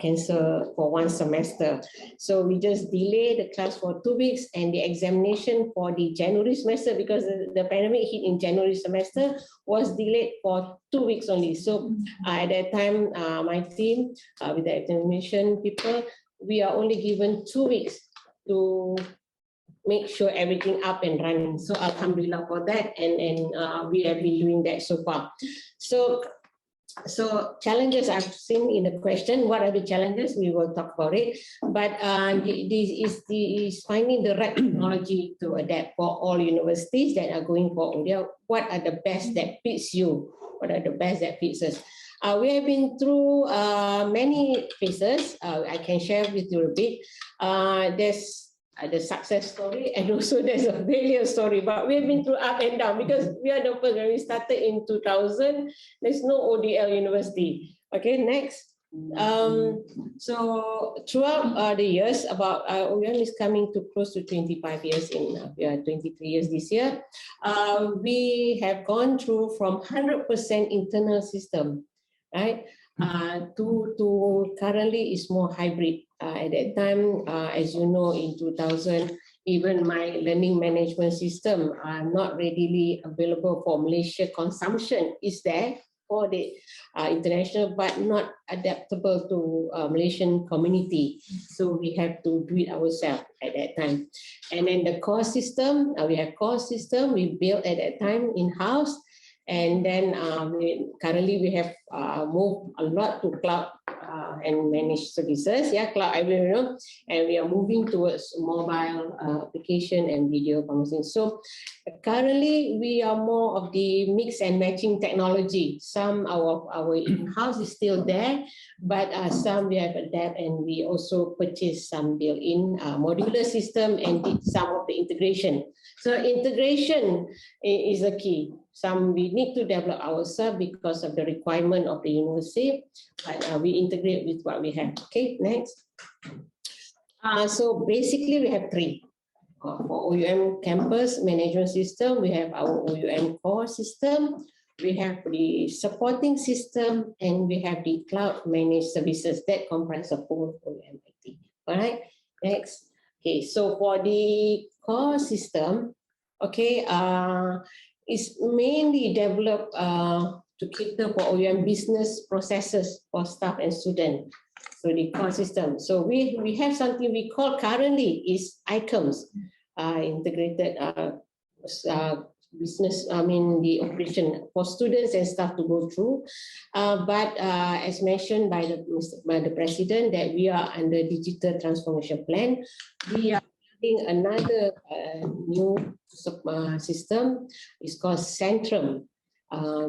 cancel for 1 semester. So we just delay the class for 2 weeks, and the examination for the January semester, because the pandemic hit in January semester, was delayed for 2 weeks only. So at that time, my team with the examination people, we are only given 2 weeks to make sure everything up and running. So alhamdulillah for that, and we have been doing that so far. So challenges I've seen in the question, what are the challenges? We will talk about it. But this is finding the right technology to adapt for all universities that are going for ODL. What are the best that fits you? What are the best that fits us? We have been through many phases. I can share with you a bit. There's the success story, and also there's a failure story, but we've been through up and down, because we are the first. When we started in 2000, there's no ODL university. Okay, next. So throughout the years, about OUM is coming to close to 25 years in, we are 23 years this year. We have gone through from 100% internal system, right? To currently is more hybrid. At that time, as you know, in 2000, even my learning management system are not readily available for Malaysia consumption. Is there for the international, but not adaptable to Malaysian community. So we have to do it ourselves at that time. And then the course system, we have course system we built at that time in-house. And then currently we have moved a lot to cloud and managed services, cloud, and we are moving towards mobile application and video conferencing. So currently we are more of the mix and matching technology. Some our in-house is still there, but some we have adapted, and we also purchased some built-in modular system and did some of the integration. So integration is a key. Some we need to develop ourselves because of the requirement of the university, but we integrate with what we have. Okay, next. So basically we have 3. For OUM campus management system, we have our OUM core system, we have the supporting system, and we have the cloud managed services that comprise of whole OUM IT. All right, next. Okay, so for the core system, okay, is mainly developed to cater for OUM business processes for staff and students. So the core system. So we have something we call currently is ICOMS, integrated business, the operation for students and staff to go through. But as mentioned by the president, that we are under digital transformation plan. We are another new system is called Centrum.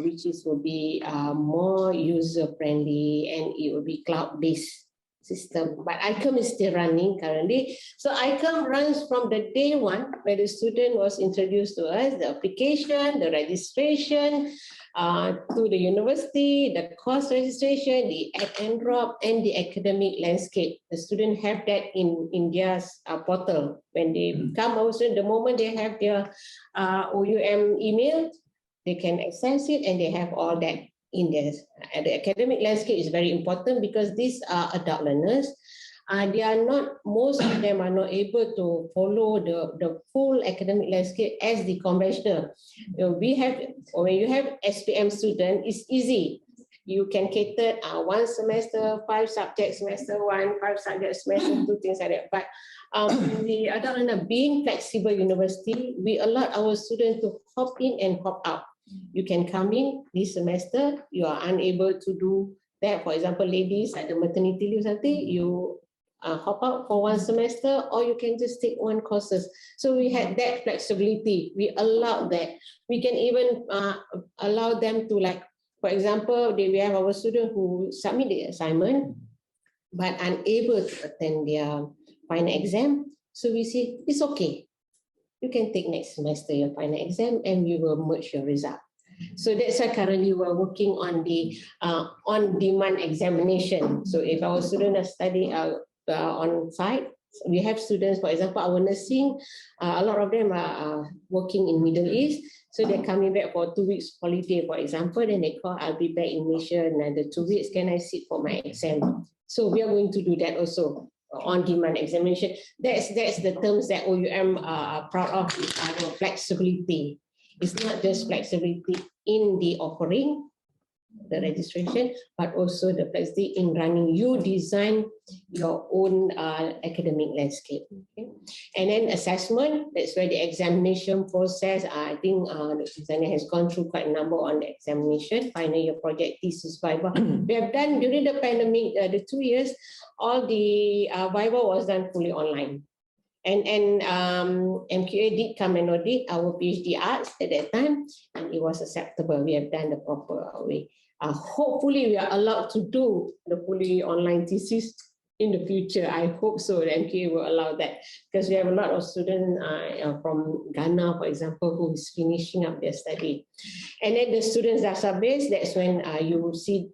which will be more user friendly, and it will be cloud-based system. But ICOM is still running currently. So ICOM runs from the day one where the student was introduced to us, the application, the registration, to the university, the course registration, the add and drop, and the academic landscape. The student have that in their portal. When they become our student, the moment they have their OUM email, they can access it and they have all that in there. The academic landscape is very important because these are adult learners. They are not, most of them are not able to follow the full academic landscape as the conventional. When you have SPM student, it's easy. You can cater one semester, 5 subjects, semester 1, 5 subjects, semester 2, things like that. But the adult learner, being flexible university, we allow our students to hop in and hop out. You can come in this semester, you are unable to do that. For example, ladies at the maternity leave, you hop out for one semester, or you can just take one courses. So we had that flexibility. We allowed that. We can even allow them to, like, for example, we have our student who submit the assignment but unable to attend their final exam. So we say, it's okay. You can take next semester your final exam and we will merge your result. So that's why currently we're working on the on-demand examination. So if our students are studying on site, we have students, for example, our nursing, a lot of them are working in Middle East. So they're coming back for 2 weeks holiday, for example, then they call, I'll be back in Malaysia in another 2 weeks, can I sit for my exam? So we are going to do that also, on-demand examination. That's the terms that OUM are proud of, is our flexibility. It's not just flexibility in the offering, the registration, but also the flexibility in running. You design your own academic landscape. Okay? And then assessment, that's where the examination process, I think the designer has gone through quite a number on the examination, final year project, thesis, viva. We have done during the pandemic, the 2 years, all the viva was done fully online. And MQA did come and audit our PhD arts at that time, and it was acceptable. We have done the proper way. Hopefully, we are allowed to do the fully online thesis in the future. I hope so. The MQA will allow that, because we have a lot of students from Ghana, for example, who is finishing up their study. And then the students database, that's when you will see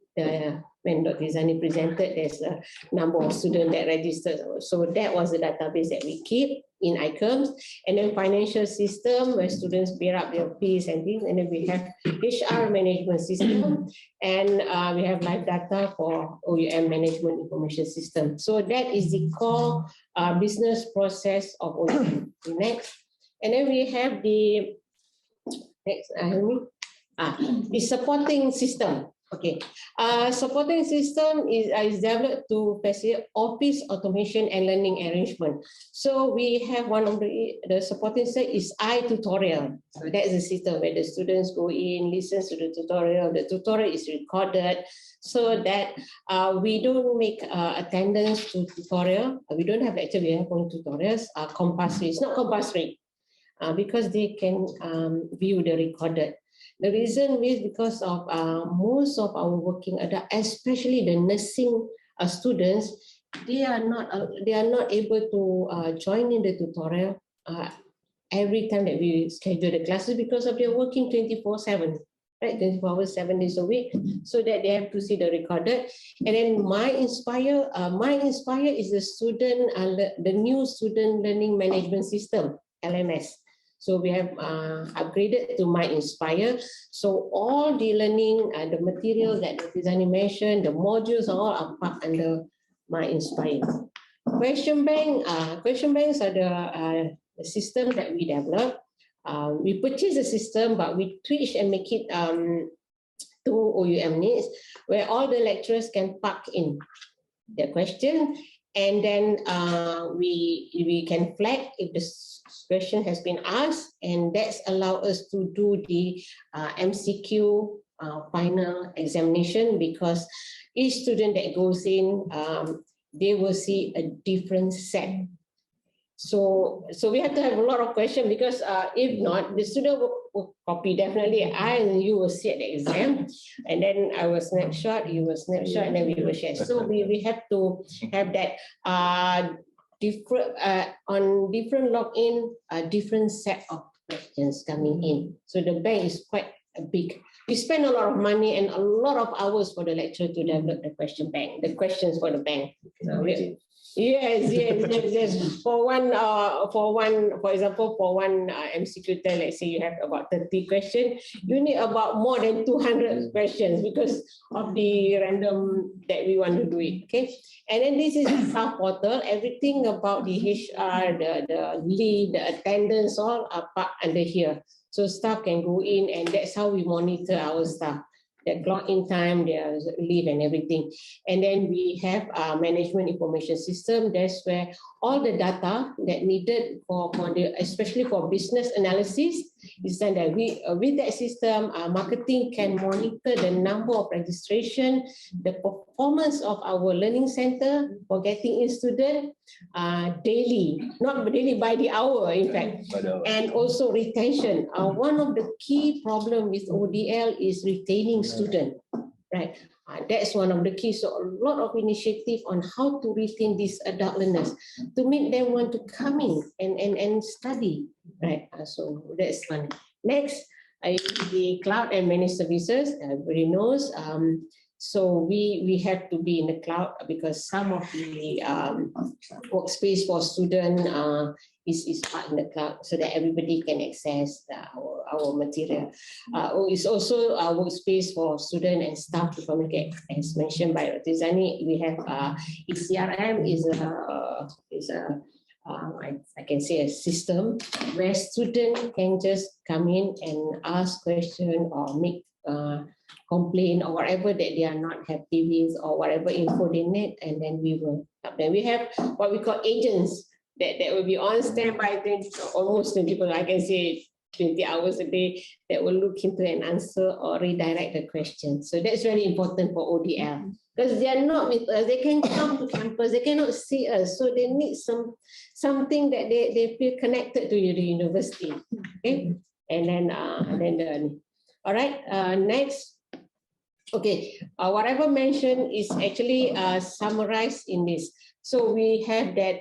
when Dr. Izani presented, there's a number of students that registered. So that was the database that we keep in ICOMs. And then financial system, where students pay up their fees and things. And then we have HR management system. And we have live data for OUM management information system. So that is the core business process of OUM. Next. And then we have the next, the supporting system. Okay, supporting system is developed to facilitate office automation and learning arrangement. So we have one of the supporting system is iTutorial. So that is a system where the students go in, listen to the tutorial. The tutorial is recorded so that we don't make attendance to tutorial. We don't have actually, we have only tutorials compulsory. It's not compulsory because they can view the recorded. The reason is because of most of our working adults, especially the nursing students, they are not able to join in the tutorial every time that we schedule the classes because of their working 24/7, right? 24 hours, 7 days a week, so that they have to see the recorded. And then MyInspire is the new student learning management system, LMS. So we have upgraded to MyInspire. So all the learning and the materials that the designer mentioned, the modules all are part under MyInspire. Question banks are the system that we developed. We purchased the system, but we tweak and make it to OUM needs, where all the lecturers can pack in their question. And then we can flag if the question has been asked, and that's allow us to do the MCQ final examination, because each student that goes in, they will see a different set. So we have to have a lot of questions because if not, the student will copy definitely. I and you will see at the exam, and then I will snapshot, you will snapshot, and then we will share. So we have to have that different on different login, different set of questions coming in. So the bank is quite big. We spend a lot of money and a lot of hours for the lecturer to develop the question bank, the questions for the bank. Yes. For example, for one MCQ test, let's say you have about 30 questions, you need about more than 200 questions because of the random that we want to do it. Okay, and then this is the staff portal. Everything about the HR, the lead, the attendance, all are part under here. So staff can go in, and that's how we monitor our staff. Their clock in time, their leave and everything. And then we have a management information system. That's where all the data that needed for the, especially for business analysis, is done that with that system, marketing can monitor the number of registration, the performance of our learning center for getting in student daily, not daily, by the hour, in fact, and also retention. One of the key problems with ODL is retaining student, right? That's one of the keys. So a lot of initiative on how to retain these adult learners to make them want to come in and study, right? So that's one. Next, the cloud and managed services. Everybody knows. So we have to be in the cloud because some of the workspace for student is part in the cloud so that everybody can access our material. It's also a workspace for student and staff to communicate. As mentioned by Dr. Zani, we have ECRM is a I can say a system where students can just come in and ask questions or make complaint or whatever that they are not happy with or whatever info they need, and then we will help them. We have what we call agents that will be on standby almost 20 people, I can say 20 hours a day, that will look into an answer or redirect the question. So that's very important for ODL because they are not with us. They can come to campus, they cannot see us, so they need something that they feel connected to the university. Okay, and then all right, next. Okay, whatever mentioned is actually summarized in this. So we have that,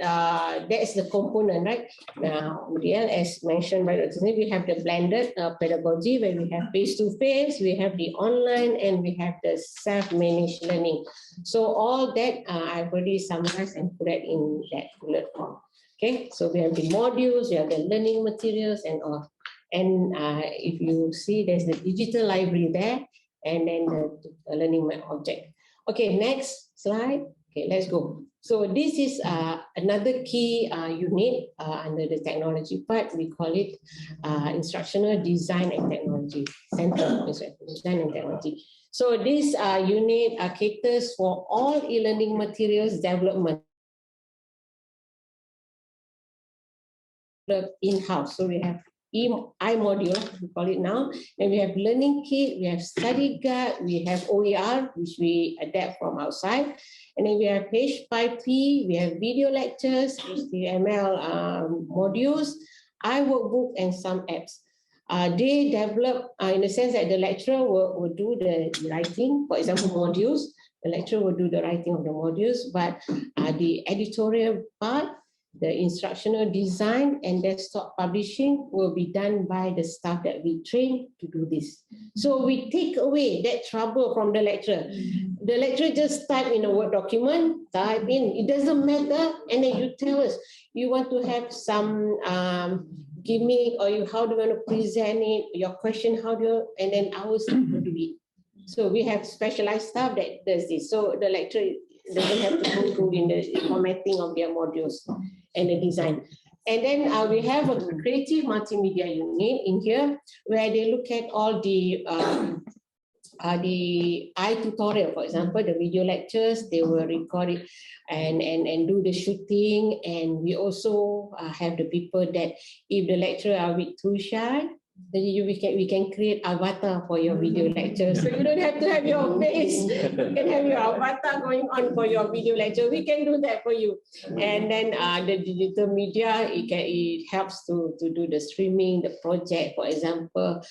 that's the component, right? Now, ODL, as mentioned by Dr. Smith, we have the blended pedagogy where we have face-to-face, we have the online, and we have the self-managed learning. So all that I've already summarized and put it in that bullet form. Okay, so we have the modules, we have the learning materials and all. And if you see, there's the digital library there, and then the learning object. Okay, next slide. Okay, let's go. So this is another key unit under the technology part. We call it Instructional Design and Technology Center, Design and Technology. So this unit caters for all e-learning materials development in-house. So we have I module, we call it now. Then we have learning kit, we have study guide, we have OER, which we adapt from outside. And then we have H5P, we have video lectures, HTML modules, iWorkbook, and some apps. They develop in the sense that the lecturer will do the writing, for example, modules. The lecturer will do the writing of the modules, but the editorial part, the instructional design and desktop publishing will be done by the staff that we train to do this. So we take away that trouble from the lecturer. The lecturer just type in a Word document, type in, it doesn't matter, and then you tell us, you want to have some gimmick or how do you want to present it, your question, how do you, and then our staff will do it. So we have specialized staff that does this. So the lecturer doesn't have to go through in the formatting of their modules and the design. And then we have a creative multimedia unit in here where they look at all the iTutorial, for example, the video lectures, they will record it and do the shooting. And we also have the people that if the lecturer are a bit too shy, we can create avatar for your video lecture. So you don't have to have your face. You can have your avatar going on for your video lecture. We can do that for you. And then the digital media, it helps to do the streaming, the project, for example.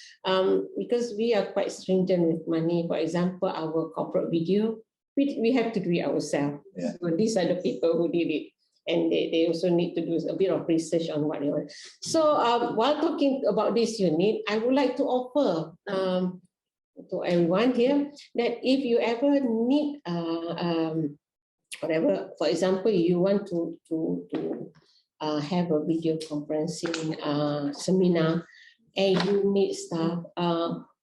Because we are quite stringent with money. For example, our corporate video, we have to do it ourselves. Yeah. So these are the people who did it. And they also need to do a bit of research on what they want. So while talking about this unit, I would like to offer to everyone here that if you ever need whatever, for example, you want to have a video conferencing seminar and you need staff,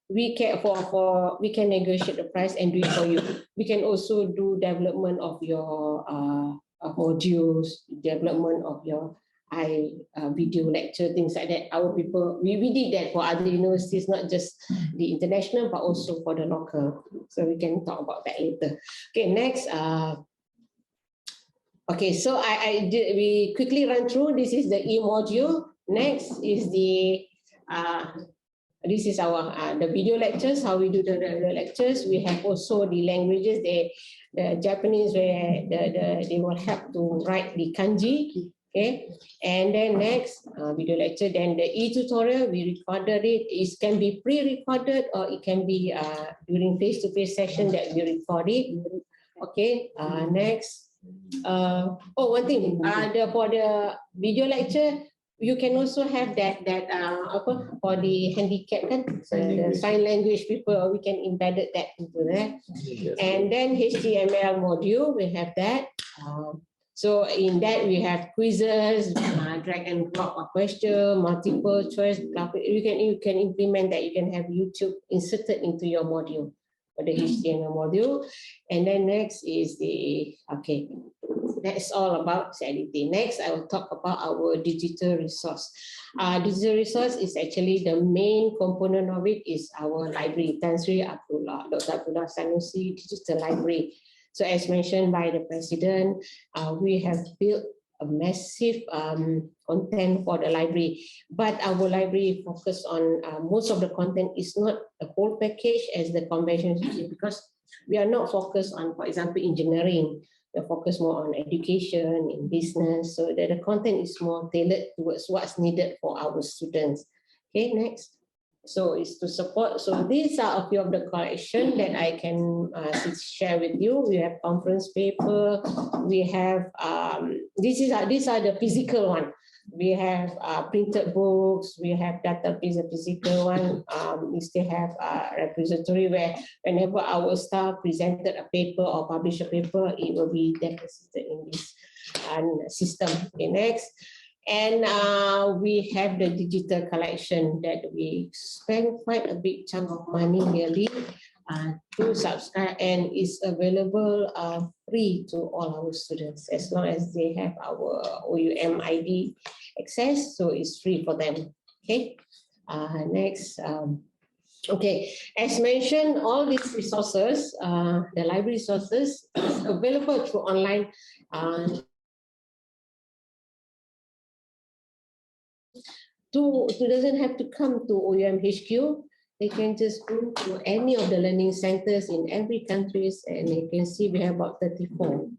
we can negotiate the price and do it for you. We can also do development of your modules, development of your video lecture, things like that. Our people, we did that for other universities, not just the international, but also for the local. So we can talk about that later. Okay, next. Okay, so we quickly run through. This is the E module. Next is the this is our the video lectures, how we do the lectures. We have also the languages, the Japanese, where they will help to write the kanji. Okay, and then next video lecture. Then the e-tutorial, we recorded it. It can be pre-recorded or it can be during face-to-face session that we record it. Okay, next. One thing, for the video lecture, you can also have that for the handicap kan, the sign language people, we can embed that into that. And then HTML module, we have that. So in that we have quizzes, drag and drop a question, multiple choice. You can implement that. You can have YouTube inserted into your module for the HTML module. And then next is that's all about editing. Next, I will talk about our digital resource. Digital resource is actually the main component of it is our library, Tan Sri Abdullah, Dr. Abdullah Sanusi Digital Library. So as mentioned by the President, we have built a massive content for the library, but our library focus on most of the content is not a whole package as the convention, because we are not focused on, for example, engineering. We focus more on education, in business, so that the content is more tailored towards what's needed for our students. Okay, next. So it's to support. So these are a few of the collection that I can share with you. We have conference paper. We have these are the physical one. We have printed books. We have database, a physical one. We still have repository where whenever our staff presented a paper or published a paper, it will be deposited in this system. Okay, next. And we have the digital collection that we spend quite a big chunk of money yearly to subscribe, and is available free to all our students as long as they have our OUM ID access, so it's free for them. Okay, next. Okay, as mentioned, all these resources, the library resources, is available through online. Doesn't have to come to OUM HQ. They can just go to any of the learning centers in every country, and you can see we have about 34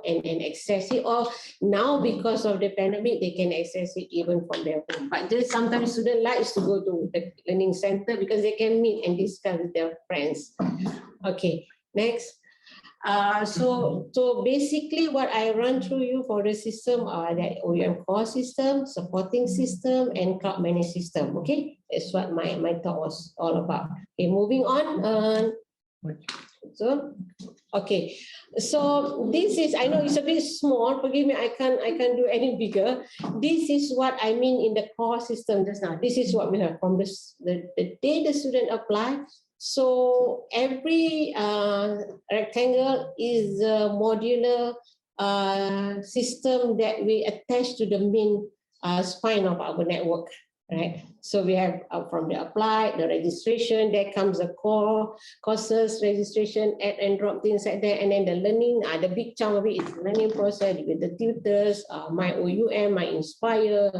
and access it. Or now because of the pandemic, they can access it even from their home. But just sometimes students like to go to the learning center because they can meet and discuss with their friends. Okay, next. So basically what I run through you for the system are that OUM core system, supporting system, and cloud managed system. Okay, that's what my talk was all about. Okay, moving on. So this is, I know it's a bit small, forgive me, I can't do any bigger. This is what I mean in the core system just now. This is what we have from the day the student apply. So every rectangle is a modular system that we attach to the main spine of our network, right? So we have from the apply, the registration, there comes the core, courses, registration, add and drop, things like that. And then the learning, the big chunk of it is the learning process with the tutors, my OUM, my Inspire,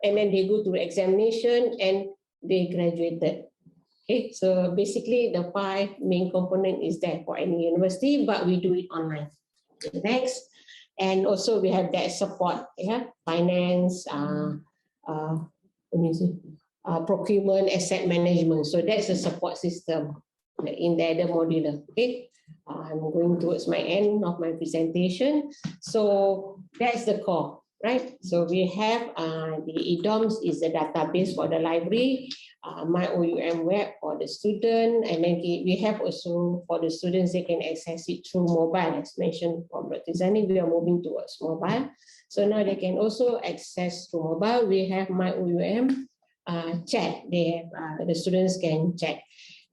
and then they go to examination, and they graduated. Okay, so basically the 5 main component is there for any university, but we do it online. Next, and also we have that support, finance, procurement, asset management. So that's the support system in the other modular. Okay, I'm going towards my end of my presentation. So that's the core, right? So we have the EDOMS is the database for the library, my OUM web for the student, and then we have also for the students, they can access it through mobile. As mentioned from Dr. Zani, we are moving towards mobile. So now they can also access through mobile. We have my OUM chat. They have the students can chat.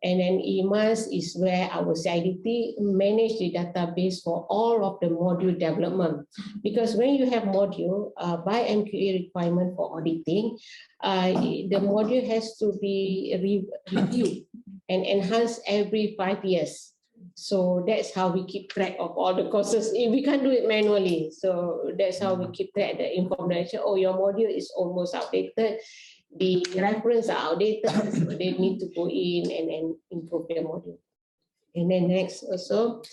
And then EMAS is where our CIDT manage the database for all of the module development. Because when you have module, by MQA requirement for auditing, the module has to be reviewed and enhanced every 5 years. So that's how we keep track of all the courses. We can't do it manually. So that's how we keep track the information. Oh, your module is almost outdated. The reference are outdated, so they need to go in and improve their module. And then next also,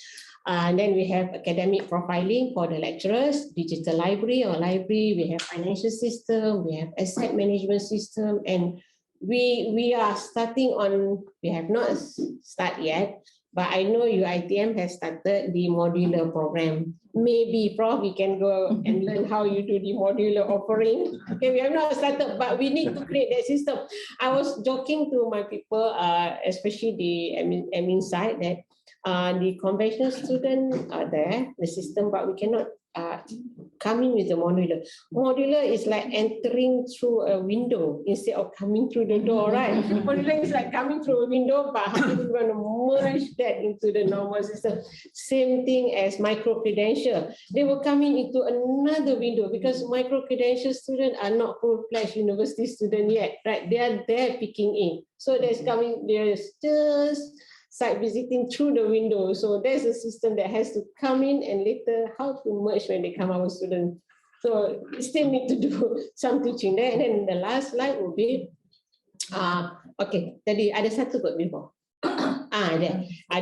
then we have academic profiling for the lecturers, digital library or library, we have financial system, we have asset management system, and we are starting on, we have not started yet, but I know UITM has started the modular program. Maybe, Prof, we can go and learn how you do the modular offering. Okay, we have not started, but we need to create that system. I was joking to my people, especially the admin side, that the conventional students are there, the system, but we cannot come in with the modular. Modular is like entering through a window instead of coming through the door, right? Modular is like coming through a window, but how do we want to merge that into the normal system? Same thing as micro-credential. They were coming into another window because micro-credential students are not full-fledged university students yet, right? They are there picking in. So there's just site visiting through the window. So there's a system that has to come in and later how to merge when they come our students. So we still need to do some teaching there. And then the last slide will be, okay, tadi ada satu kot before.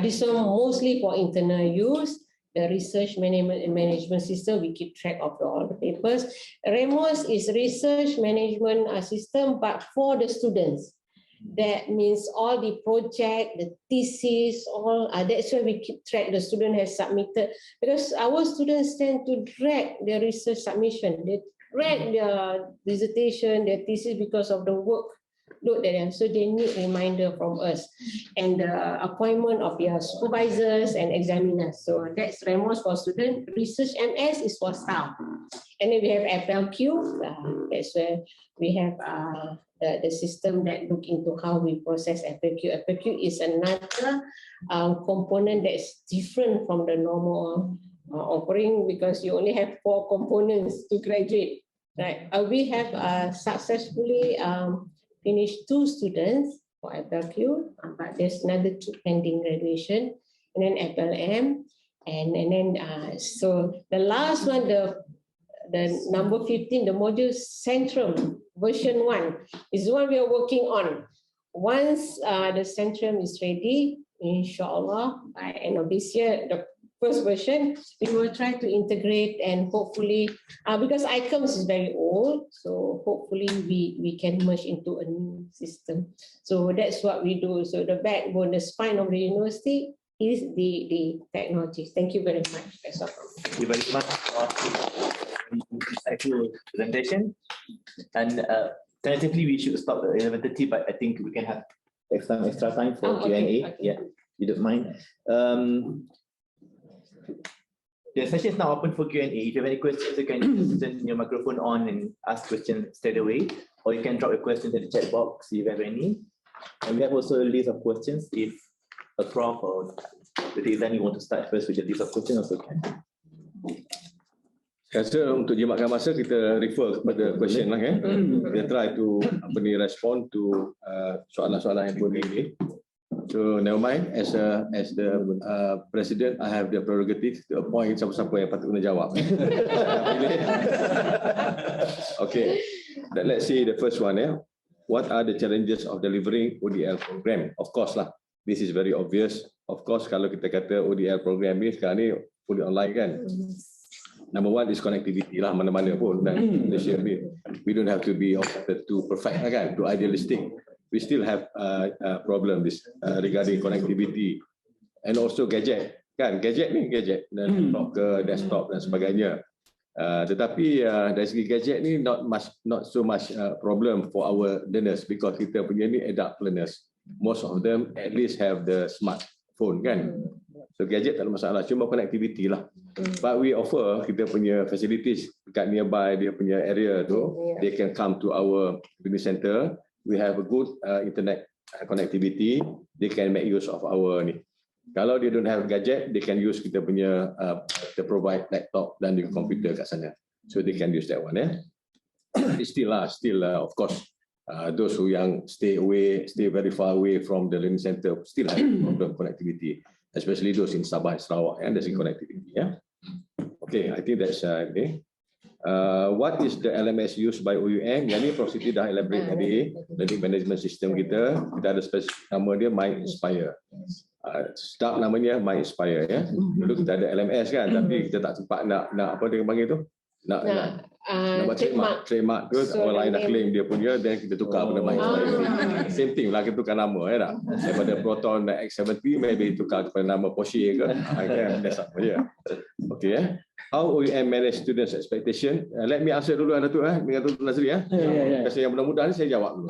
This one mostly for internal use. The research management system, we keep track of all the papers. REMOS is research management system, but for the students. That means all the project, the thesis, all that's why we keep track the student has submitted, because our students tend to drag their research submission, they drag their dissertation, their thesis because of the work load that they have. So they need reminder from us and the appointment of their supervisors and examiners. So that's REMOS for student. Research MS is for staff. And then we have FLQ. That's where we have the system that look into how we process FAQ. FAQ is another component that's different from the normal offering because you only have 4 components to graduate. Right? We have successfully finished 2 students for FLQ, but there's another 2 pending graduation, and then FLM, and then so the last one, the number 15, the module Centrum version 1 is the one we are working on. Once the Centrum is ready, inshallah, by end of this year, the first version, we will try to integrate and hopefully, because ICOMS is very old, so hopefully we can merge into a new system. So that's what we do. So the backbone, the spine of the university is the technology. Thank you very much. That's all. Thank you very much for insightful presentation. And tentatively we should stop at 11:30, but I think we can have extra time for Q&A. Okay. Yeah, you don't mind. The session is now open for Q&A. If you have any questions, you can turn your microphone on and ask questions straight away, or you can drop your questions in the chat box if you have any. And we have also a list of questions. If a prof or the design you want to start first with the list of questions, also can. Saya rasa untuk jimatkan masa, kita refer kepada question lah. Kita try to respond to soalan-soalan yang boleh ini. So never mind, as the president, I have the prerogative to appoint siapa-siapa yang patut kena jawab. Okay, let's see the first one. what are the challenges of delivering ODL program? Of course lah, this is very obvious. Of course, kalau kita kata ODL program ni sekarang ni fully online kan. Number one is connectivity lah, mana-mana pun dan Malaysia ni. We don't have to be too perfect lah kan, too idealistic. We still have problem this regarding connectivity and also gadget kan. Gadget ni gadget dan desktop dan sebagainya. Tetapi dari segi gadget ni not so much problem for our learners because kita punya ni adult learners. Most of them at least have the smartphone kan. So gadget tak ada masalah, cuma connectivity lah. But we offer kita punya facilities dekat nearby dia punya area tu, they can come to our learning center. We have a good internet connectivity. They can make use of our ni. Kalau dia don't have gadget, they can use kita punya kita provide laptop dan juga komputer kat sana. So they can use that one. Still of course, those who yang stay very far away from the learning center still have problem connectivity, especially those in Sabah and Sarawak. There's connectivity. Okay, I think that's okay. What is the LMS used by OUM? Yang ni Prof Siti dah elaborate tadi. Learning management system kita ada spesifik nama dia MyInspire. Start namanya MyInspire ya. Dulu kita ada LMS kan, tapi kita tak sempat nak apa dia panggil tu? Nak buat trademark tu, orang lain nak claim dia punya, dan kita tukar pada MyInspire. Same thing lah, kita tukar nama ya tak? Daripada Proton dan X70 maybe tukar kepada nama Porsche ke? That's apa je. Okay ya. How OUM manage students' expectation? Let me answer dulu Datuk dengan Datuk Nazri ya. Kasi yang mudah-mudah ni saya jawab dulu.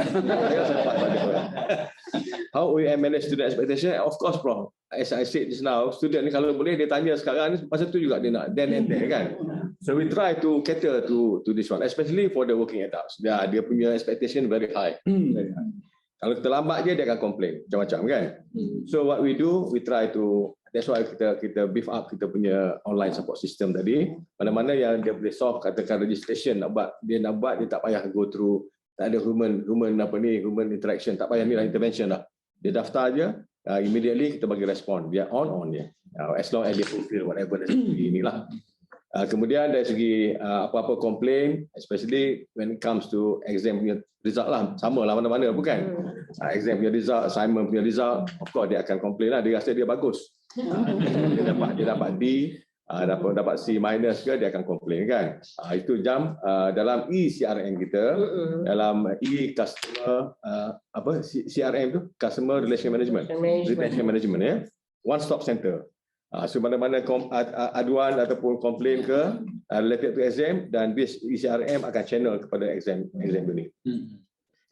How OUM manage student expectation? Of course, Prof. As I said just now, student ni kalau boleh dia tanya sekarang ni, masa tu juga dia nak then and there kan. So we try to cater to this one, especially for the working adults. Dia punya expectation very high. Very high. Kalau kita lambat je dia akan complain macam-macam kan. So what we do, we try to, that's why kita beef up kita punya online support system tadi. Mana-mana yang dia boleh solve, katakan registration nak buat, dia tak payah go through, tak ada human interaction, tak payah ni lah intervention lah. Dia daftar je, immediately kita bagi respon. Dia on je. As long as dia fulfill whatever that's inilah. Kemudian dari segi apa-apa komplain, especially when it comes to exam punya result lah, sama lah mana-mana bukan. Exam punya result, assignment punya result, of course dia akan komplain lah, dia rasa dia bagus. Dia dapat D, dapat C minus ke, dia akan komplain kan. Itu jam dalam e-CRM kita, dalam e-customer CRM tu, Customer Relation Management, Retention Management ya, one stop center. So mana-mana aduan ataupun komplain ke related to exam, dan this e-CRM akan channel kepada exam ini.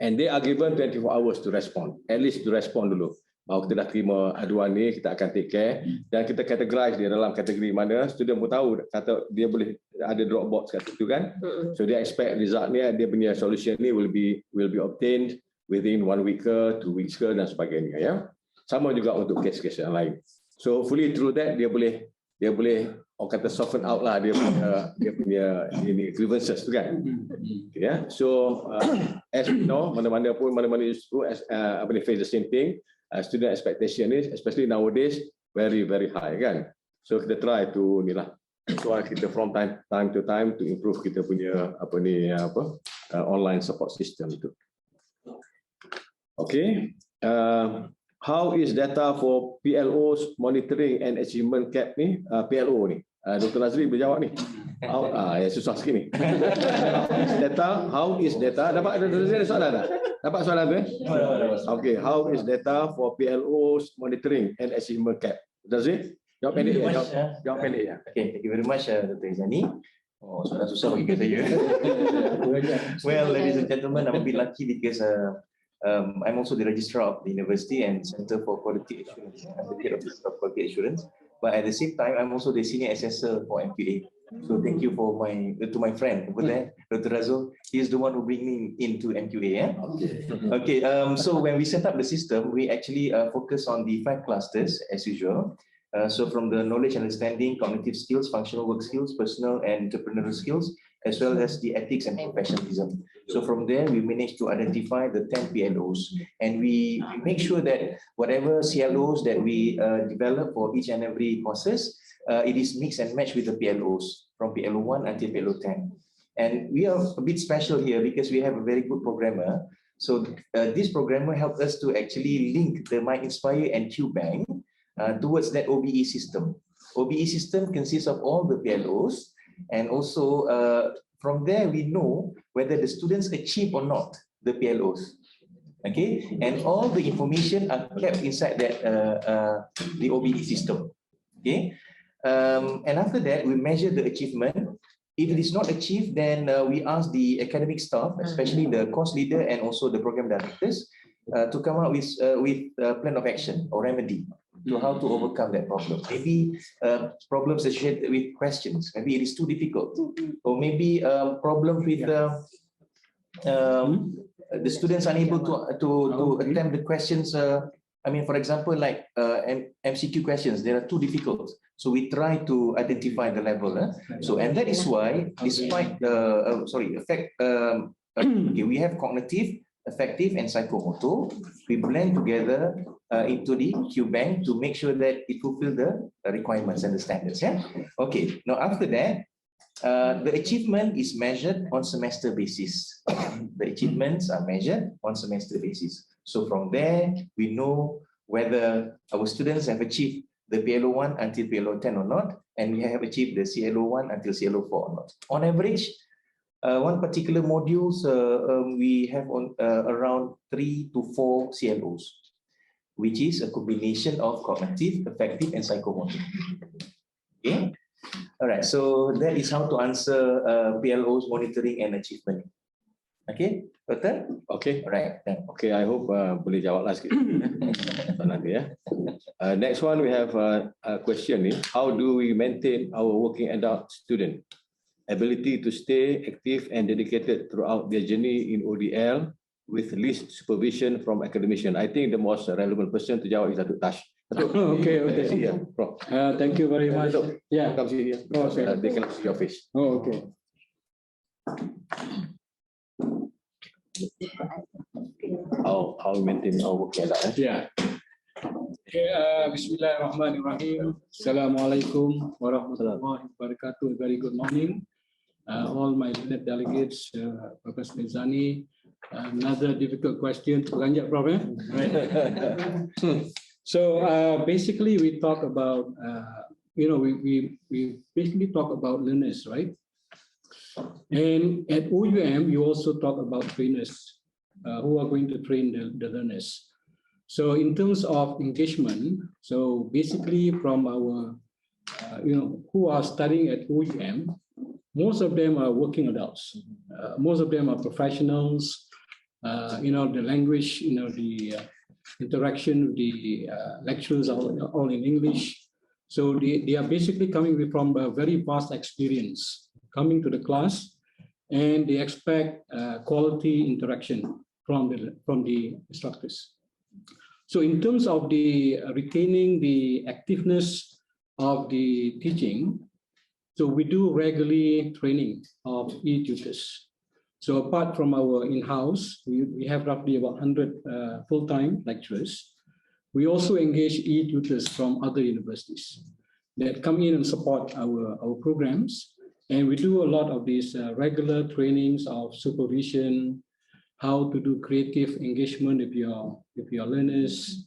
And they are given 24 hours to respond, at least to respond dulu. Bahawa kita dah terima aduan ni, kita akan take care dan kita categorize dia dalam kategori mana. Student pun tahu, kata dia boleh ada drop box kat situ kan. So dia expect result ni, dia punya solution ni will be obtained within 1 week ke, 2 weeks ke dan sebagainya ya. Sama juga untuk kes-kes yang lain. So hopefully through that dia boleh orang kata soften out lah dia punya ini grievances tu kan. Yeah. So as we know, mana-mana school face the same thing. Student expectation is especially nowadays very very high kan. So kita try to so kita from time to time to improve kita punya online support system itu. Okay. How is data for PLO's monitoring and achievement cap ni? PLO ni. Dr. Nazri berjawab ni. Susah sikit ni. How is data? Dapat soalan dah? Dapat soalan tu Okay. How is data for PLO's monitoring and achievement cap? Nazri? Jawab pendek ya. Jawab pendek ya. Okay, thank you very much Dr. Izani. Soalan susah bagi saya. Well, ladies and gentlemen, I'm a bit lucky because I'm also the registrar of the university and Center for Quality Assurance, the head of the Center of Quality Assurance. But at the same time, I'm also the senior assessor for MQA. So thank you to my friend over there, Dr. Razul. He's the one who bring me into MQA. Yeah? Okay. So when we set up the system, we actually focus on the 5 clusters as usual. So from the knowledge, understanding, cognitive skills, functional work skills, personal and entrepreneurial skills, as well as the ethics and professionalism. So from there, we managed to identify the 10 PLOs, and we make sure that whatever CLOs that we develop for each and every courses, it is mixed and matched with the PLOs from PLO 1 until PLO 10. And we are a bit special here because we have a very good programmer So this programmer helped us to actually link the MyInspire and QBank towards that OBE system. OBE system consists of all the PLOs, and also from there we know whether the students achieve or not the PLOs. Okay, and all the information are kept inside that the OBE system. Okay, and after that we measure the achievement. If it is not achieved, then we ask the academic staff, especially the course leader and also the program directors, to come up with a plan of action or remedy to how to overcome that problem. Maybe problems associated with questions. Maybe it is too difficult, or maybe problems with the students unable to attempt the questions. I mean, for example, like MCQ questions, they are too difficult. So we try to identify the level. So, and that is why, despite we have cognitive, affective, and psychomotor. We blend together into the QBank to make sure that it fulfills the requirements and the standards. Yeah. Okay. Now after that, the achievement is measured on semester basis. The achievements are measured on semester basis. So from there, we know whether our students have achieved the PLO1 until PLO10 or not, and we have achieved the CLO1 until CLO4 or not. On average, one particular modules, we have on around 3 to 4 CLOs, which is a combination of cognitive, affective, and psychomotor. Okay. All right. So that is how to answer PLO's monitoring and achievement. Okay, Doctor? Okay. All right. Okay, I hope boleh jawab lah sikit. Nanti ya. Next one we have a question ni. How do we maintain our working adult student ability to stay active and dedicated throughout their journey in ODL with least supervision from academician? I think the most relevant person to jawab is Datuk Tash. Okay. Yeah, Prof. Thank you very much. Yeah. Come see here. Oh, okay. They can see your face. Oh, okay. How we maintain our working adult? Yeah. Okay, Bismillahirrahmanirrahim. Assalamualaikum warahmatullahi wabarakatuh. Very good morning. All my delegates, Professor Mizani. Another difficult question to Ganjak, Prof. So basically we talk about, we basically talk about learners, right? And at OUM, you also talk about trainers who are going to train the learners. So in terms of engagement, so basically from our, who are studying at OUM, most of them are working adults. Most of them are professionals. The language, the interaction with the lecturers are all in English. So they are basically coming from a very vast experience, coming to the class, and they expect quality interaction from the instructors. So in terms of the retaining the activeness of the teaching, so we do regularly training of e-tutors. So apart from our in-house, we have roughly about 100 full-time lecturers. We also engage e-tutors from other universities that come in and support our programs. And we do a lot of these regular trainings of supervision, how to do creative engagement with your learners,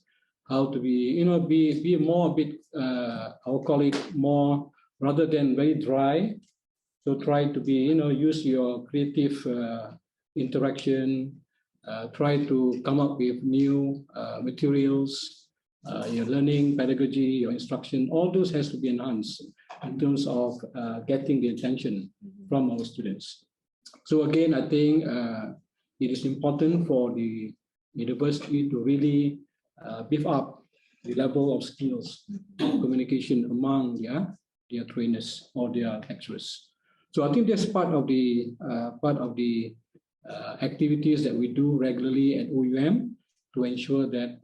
how to be, be more a bit, I'll call it more, rather than very dry. So try to be, use your creative interaction, try to come up with new materials, your learning, pedagogy, your instruction, all those has to be enhanced in terms of getting the attention from our students. So again, I think it is important for the university to really beef up the level of skills of communication among their trainers or their lecturers. So I think that's part of the activities that we do regularly at OUM to ensure that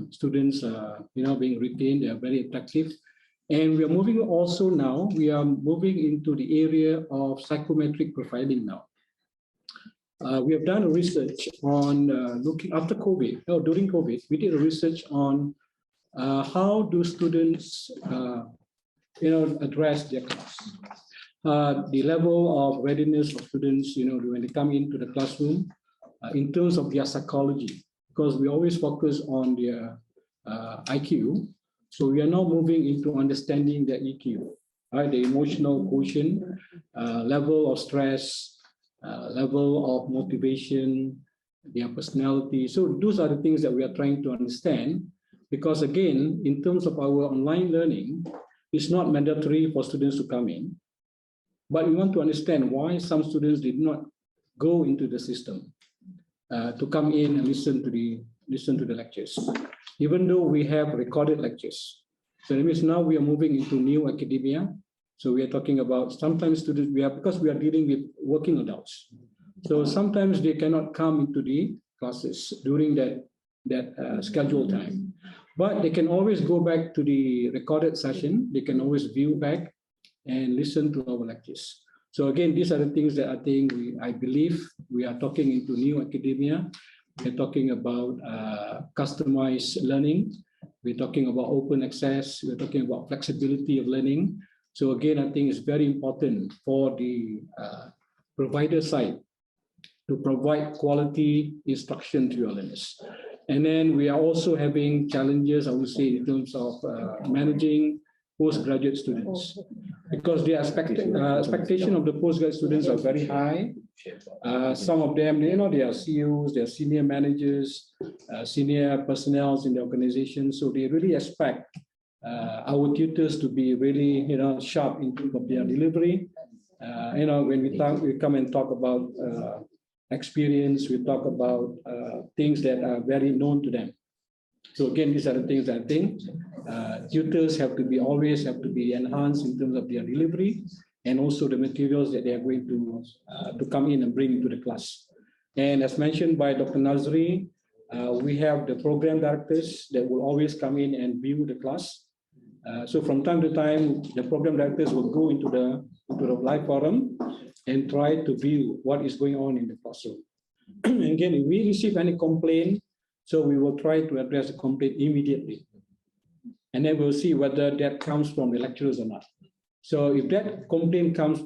students are being retained. They are very attractive. And we are moving also now, we are moving into the area of psychometric profiling now. We have done a research on looking after COVID, during COVID, we did a research on how do students address their class. The level of readiness of students, when they come into the classroom, in terms of their psychology, because we always focus on their IQ. So we are now moving into understanding their EQ, right? The emotional quotient, level of stress, level of motivation, their personality. So those are the things that we are trying to understand, because again, in terms of our online learning, it's not mandatory for students to come in, but we want to understand why some students did not go into the system to come in and listen to the lectures, even though we have recorded lectures. So that means now we are moving into new academia. So we are talking about sometimes students, because we are dealing with working adults. So sometimes they cannot come into the classes during that scheduled time. But they can always go back to the recorded session. They can always view back and listen to our lectures. So again, these are the things that I think I believe we are talking into new academia. We're talking about customized learning. We're talking about open access. We're talking about flexibility of learning. So again, I think it's very important for the provider side to provide quality instruction to your learners. And then we are also having challenges, I would say, in terms of managing postgraduate students, because the expectation of the postgraduate students are very high. Some of them, they are CEOs, they are senior managers, senior personnel in the organization. So they really expect our tutors to be really, sharp in terms of their delivery. When we come and talk about experience, we talk about things that are very known to them. So again, these are the things that I think tutors always have to be enhanced in terms of their delivery, and also the materials that they are going to come in and bring into the class. And as mentioned by Dr. Nazri, we have the program directors that will always come in and view the class. So from time to time, the program directors will go into the live forum and try to view what is going on in the classroom. Again, if we receive any complaint, so we will try to address the complaint immediately. And then we'll see whether that comes from the lecturers or not. So if that complaint comes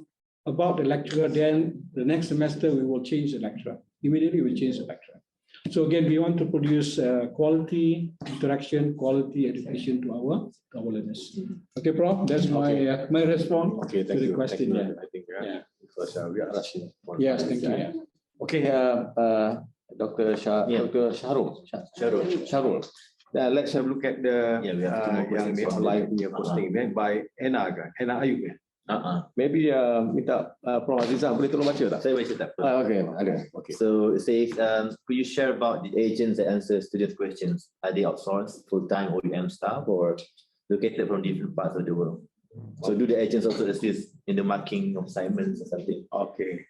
about the lecturer, then the next semester we will change the lecturer. Immediately we change the lecturer. So again, we want to produce quality interaction, quality education to our learners. Okay, Prof, that's my response to the question. Thank you. I think because we are rushing. Yes, thank you. Yeah. Okay, Dr. Sharul. Let's have a look at the yang online punya posting by Anna Ayub. Maybe minta Prof Azizah boleh tolong baca tak? Saya baca tak? Okay, ada. Okay. So it says, could you share about the agents that answer student questions? Are they outsourced, full-time OUM staff, or located from different parts of the world? So do the agents also assist in the marking of assignments or something? Okay.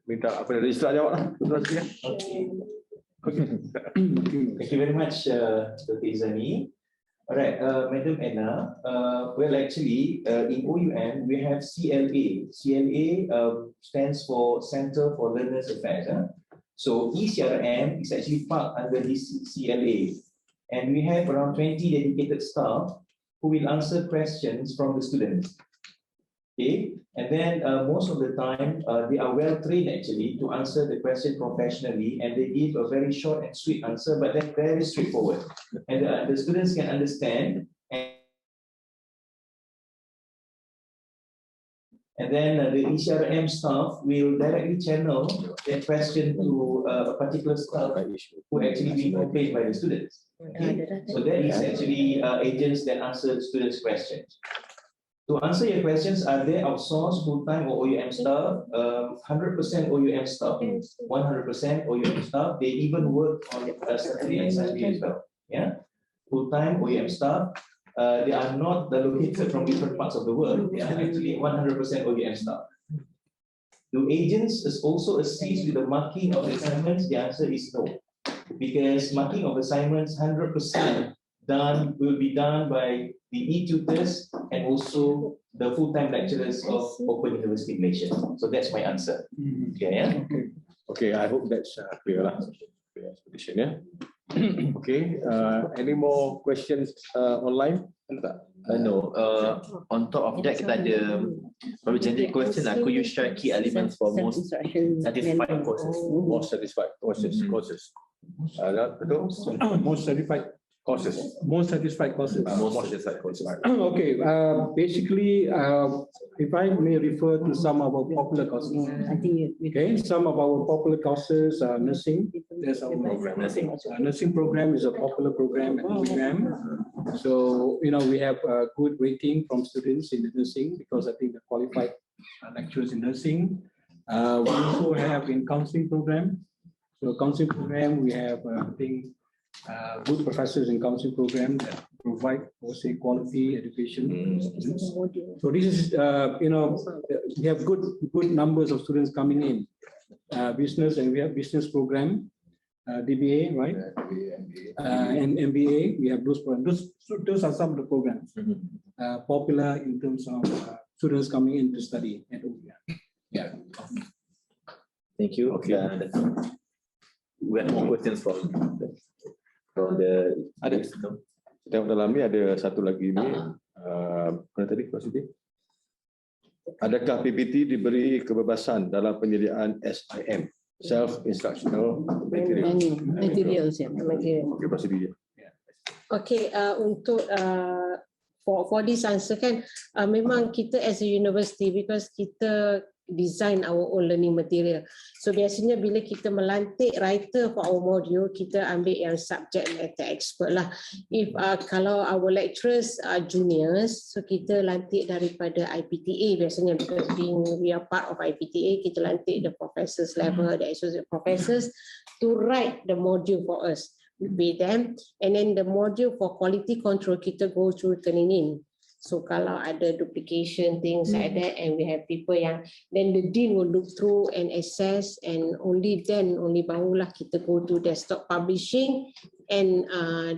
Minta apa registrar jawab lah. Okay. Thank you very much, Dr. Izani. All right, Madam Anna. Well, actually, in OUM, we have CLA. CLA stands for Center for Learners Affairs. So eCRM is actually part under this CLA. And we have around 20 dedicated staff who will answer questions from the students. Okay, and then most of the time they are well trained actually to answer the question professionally, and they give a very short and sweet answer, but then very straightforward, and the students can understand. And then the ECRM staff will directly channel that question to a particular staff who actually be paid by the students. Okay? So that is actually agents that answer students' questions. To answer your questions, are they outsourced, full-time, or OUM staff? 100% OUM staff, 100% OUM staff. They even work on Saturday and Sunday as well. Yeah, full-time OUM staff. They are not located from different parts of the world. They are actually 100% OUM staff. Do agents also assist with the marking of assignments? The answer is no, because marking of assignments 100% will be done by the e-tutors and also the full-time lecturers of Open University Malaysia. So that's my answer. Okay, yeah? Okay, I hope that's clear lah. Clear explanation, yeah. Okay, any more questions online? No, on top of that kita ada probably generic question lah. Could you share key elements for most satisfied courses? Most satisfied courses. Betul? Most certified Courses. most satisfied courses. Most satisfied courses. Okay, basically, if I may refer to some of our popular courses. I think Okay, some of our popular courses are nursing. There's our program. Nursing program is a popular program at OUM. So, we have a good rating from students in the nursing because I think they're qualified lecturers in nursing. We also have in counseling program. So counseling program, we have, I think, good professors in counseling program that provide, quality education. So this is, we have good numbers of students coming in. Business, and we have business program, DBA, right? And MBA, we have those programs. Those are some of the programs popular in terms of students coming in to study at OUM. Yeah. Thank you. Okay. We have more questions from the Ada. Kita dalam ni ada satu lagi ni. Mana tadi Pak Siti? Adakah PPT diberi kebebasan dalam penyediaan SIM, self-instructional materials. Okay, Pak Siti. Okay, untuk for this answer kan, memang kita as a university, because kita design our own learning material. So biasanya bila kita melantik writer for our module, kita ambil yang subject matter expert lah. If kalau our lecturers are juniors, so kita lantik daripada IPTA biasanya, because we are part of IPTA, kita lantik the professors level, the associate professors to write the module for us with them, and then the module for quality control kita go through turning in. So kalau ada duplication, things like that, and we have people yang, then the dean will look through and assess, and only barulah kita go to desktop publishing and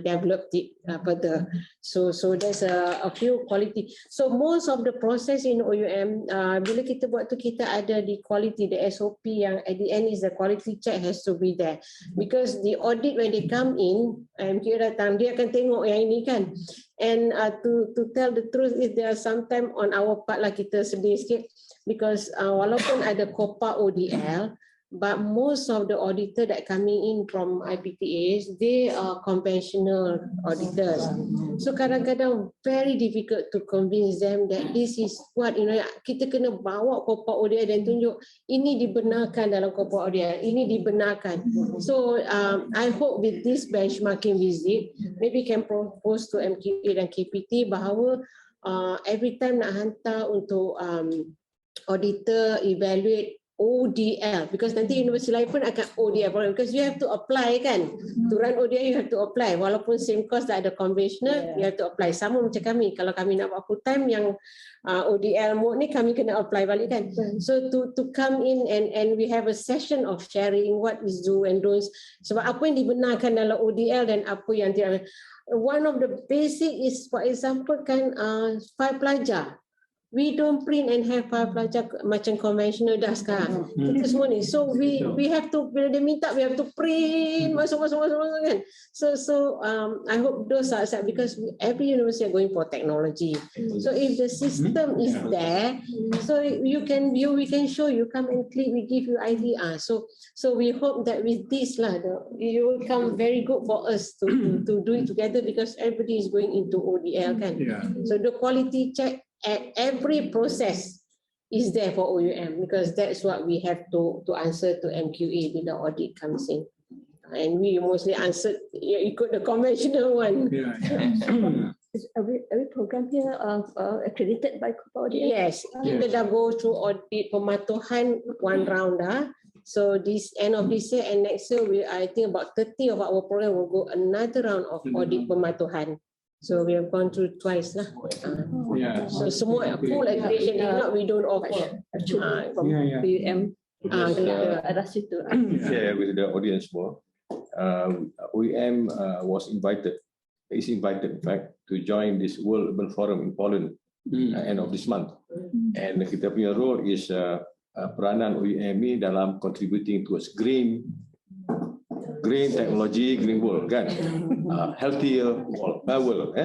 develop it further. So there's a few quality. So most of the process in OUM, bila kita buat tu, kita ada di quality, the SOP yang at the end is the quality check has to be there. Because the audit when they come in, MQ datang, dia akan tengok yang ini kan. And to tell the truth is there are sometimes on our part lah kita sedih sikit, because walaupun ada COPA ODL, but most of the auditor that coming in from IPTAs, they are conventional auditors. So kadang-kadang very difficult to convince them that this is what, kita kena bawa COPA ODL dan tunjuk ini dibenarkan dalam COPA ODL, ini dibenarkan. So I hope with this benchmarking visit, maybe can propose to MQA dan KPT bahawa every time nak hantar untuk auditor evaluate ODL, because nanti universiti lain pun akan ODL program, because you have to apply kan, to run ODL you have to apply, walaupun same course dah ada conventional, you have to apply. Sama macam kami, kalau kami nak buat full time yang ODL mode ni, kami kena apply balik kan. So to come in and we have a session of sharing what is do and don'ts, sebab apa yang dibenarkan dalam ODL dan apa yang tidak. One of the basic is, for example kan, file pelajar. We don't print and have file pelajar macam conventional dah sekarang. Kita semua ni. So we have to, bila dia minta, we have to print, masuk kan. So I hope those are, because every university are going for technology. So if the system is there, so we can show you, come and click, we give you IDR. So we hope that with this lah, it will come very good for us to do it together, because everybody is going into ODL kan. So the quality check at every process is there for OUM, because that's what we have to answer to MQA bila audit comes in. And we mostly answered, ikut the conventional one. Is every program here accredited by ODL? Yes, kita dah go through audit pematuhan one round dah. So this end of this year and next year, I think about 30 of our program will go another round of audit pematuhan. So we have gone through twice lah. So semua full accreditation, if not we don't offer. From OUM. Arah situ. Share with the audience more. OUM is invited in fact to join this World Urban Forum in Poland end of this month. And kita punya role is peranan OUM ni dalam contributing towards green technology, green world kan, healthier world,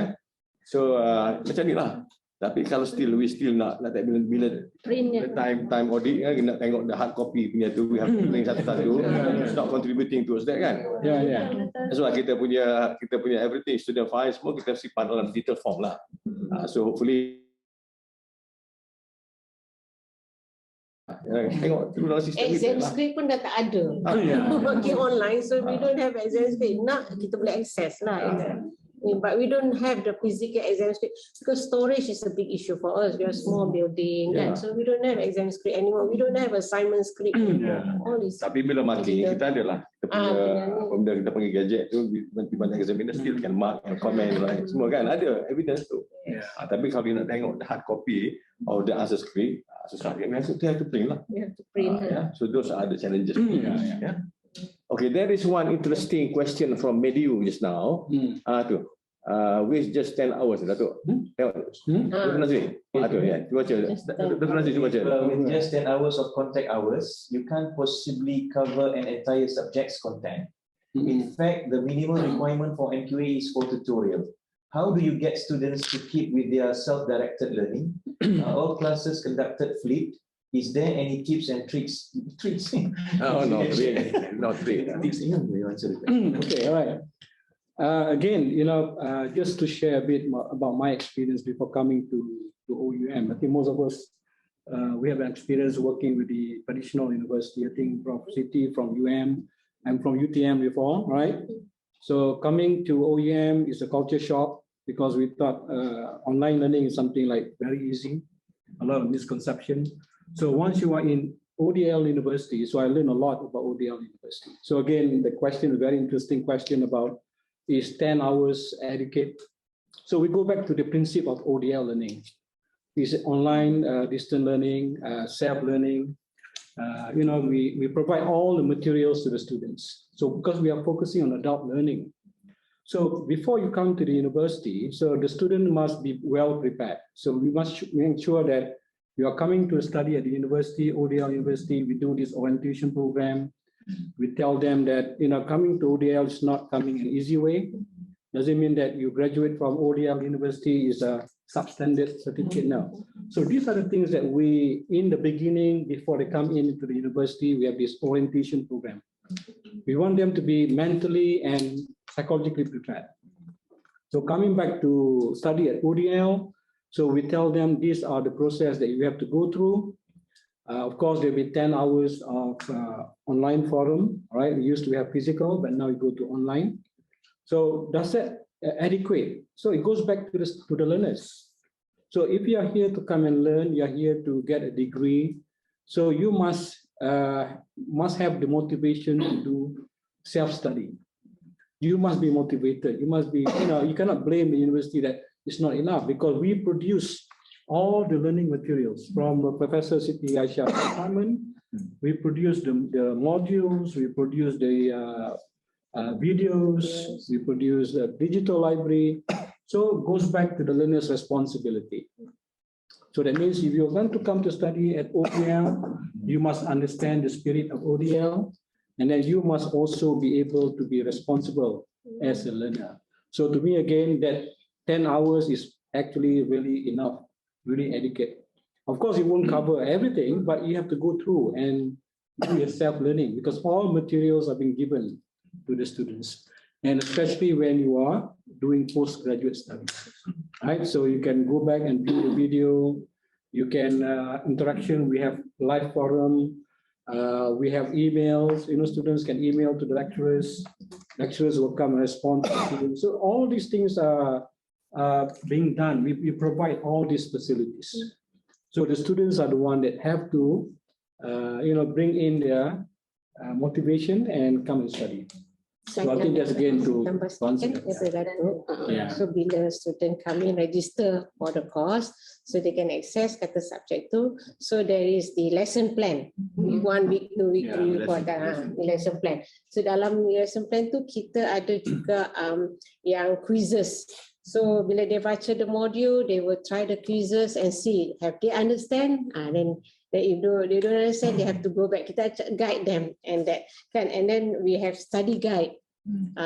So macam ni lah. Tapi kalau we still nak tak bila time audit kan, nak tengok the hard copy punya tu, we have to print satu-satu. It's not contributing towards that kan. That's why kita punya everything, student file semua kita simpan dalam digital form lah. So hopefully tengok dulu dalam sistem exam kita script pun dah tak ada. Working online, so we don't have exam script. Nak kita boleh access lah. But we don't have the physical exam script because storage is a big issue for us. We are small building, kan? So we don't have exam script anymore. We don't have assignment script anymore. All this. Tapi bila marking kita ada lah. Kita panggil gadget tu, banyak examiner still can mark and comment like, semua kan ada evidence tu. Tapi kalau dia nak tengok the hard copy of the answer script, susah. They have to print lah. We have to print. So those are the challenges. Okay, there is one interesting question from Mediu just now. With just 10 hours, Datuk. Dr. Nazri. With just 10 hours of contact hours, you can't possibly cover an entire subject's content. In fact, the minimum requirement for MQA is for tutorial. How do you get students to keep with their self-directed learning? All classes conducted flipped. Is there any tips and tricks? Oh, no, really. Not really. Okay, all right. Again, just to share a bit more about my experience before coming to OUM. I think most of us, we have experience working with the traditional university. I think from City, from UM, I'm from UTM before, right? So coming to OUM is a culture shock because we thought online learning is something like very easy, a lot of misconception. So once you are in ODL University, so I learned a lot about ODL University. So again, the question, a very interesting question about is 10 hours adequate? So we go back to the principle of ODL learning. Is online, distant learning, self-learning. We provide all the materials to the students. So because we are focusing on adult learning. So before you come to the university, so the student must be well prepared. So we must make sure that you are coming to study at the university, ODL University, we do this orientation program. We tell them that, coming to ODL is not coming an easy way. Doesn't mean that you graduate from ODL University is a substandard certificate now. So these are the things that we, in the beginning, before they come into the university, we have this orientation program. We want them to be mentally and psychologically prepared. So coming back to study at ODL, so we tell them these are the process that you have to go through. Of course, there'll be 10 hours of online forum, right? We used to have physical, but now we go to online. So does that adequate? So it goes back to the learners. So if you are here to come and learn, you are here to get a degree. So you must have the motivation to do self-study. You must be motivated. You must be, you cannot blame the university that it's not enough because we produce all the learning materials from Professor Siti Aisyah's department. We produce the modules, we produce the videos, we produce the digital library. So it goes back to the learner's responsibility. So that means if you're going to come to study at ODL, you must understand the spirit of ODL, and then you must also be able to be responsible as a learner. So to me, again, that 10 hours is actually really enough, really adequate. Of course, it won't cover everything, but you have to go through and do your self-learning because all materials are being given to the students, and especially when you are doing postgraduate studies, right? So you can go back and view the video, you can interaction, we have live forum, we have emails, students can email to the lecturers will come and respond to students. So all these things are being done. We provide all these facilities. So the students are the one that have to, bring in their motivation and come and study. So I think that's again to answer. So bila student come in register for the course, so they can access kata subject tu. So there is the lesson plan. 1 week, 2 week, 3 week, lesson plan. So dalam lesson plan tu kita ada juga yang quizzes. So bila they baca the module, they will try the quizzes and see have they understand. Then if they don't understand, they have to go back. Kita guide them and that kan. And then we have study guide.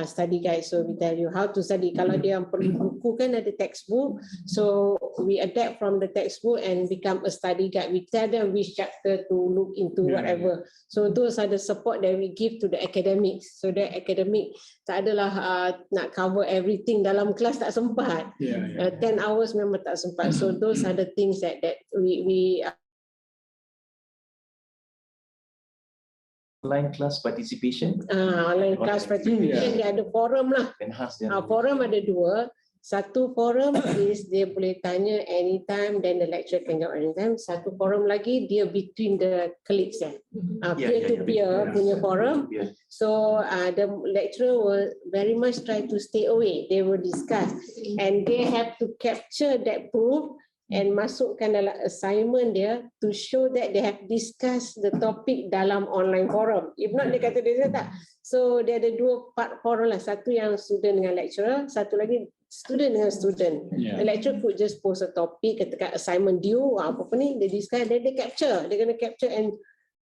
study guide. So we tell you how to study. Kalau dia yang perlu buku kan ada textbook. So we adapt from the textbook and become a study guide. We tell them which chapter to look into, whatever. So those are the support that we give to the academics. So the academic tak adalah nak cover everything dalam kelas, tak sempat. 10 hours memang tak sempat. So those are the things that we Online class participation. Online class participation, dia ada forum lah. Forum ada 2. Satu forum is dia boleh tanya anytime, then the lecturer can jawab anytime. Satu forum lagi dia between the colleagues peer to peer punya forum. So the lecturer will very much try to stay away. They will discuss and they have to capture that proof and masukkan dalam assignment dia to show that they have discussed the topic dalam online forum. If not, dia kata dia tak. So dia ada 2 part forum lah. Satu yang student dengan lecturer, satu lagi student dengan student. The lecturer could just post a topic, katakan assignment due, apa-apa ni, dia discuss, dia capture. Dia kena capture and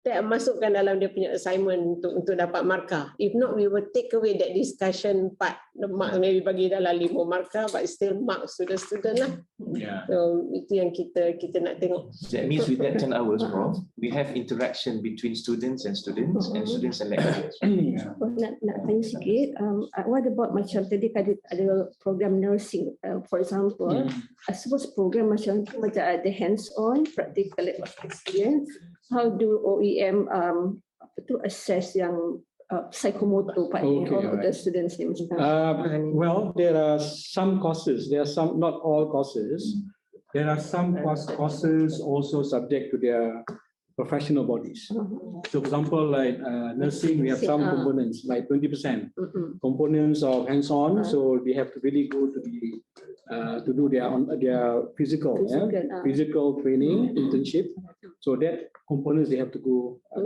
masukkan dalam dia punya assignment untuk dapat markah. If not, we will take away that discussion part. The mark maybe bagi dalam 5 markah, but still marks to the student lah. So itu yang kita nak tengok. That means with that 10 hours, Prof, we have interaction between students and students and students and lecturers. Nak tanya sikit, what about macam tadi ada program nursing, for example, I suppose program macam tu macam ada hands-on, practical experience. How do OEM assess yang psychomotor part of the students? Well, there are some courses. There are some, not all courses. There are some courses also subject to their professional bodies. So, for example, like nursing, we have some components, like 20% components of hands-on. So they have to really go to the to do their physical training internship. So that components they have to go. For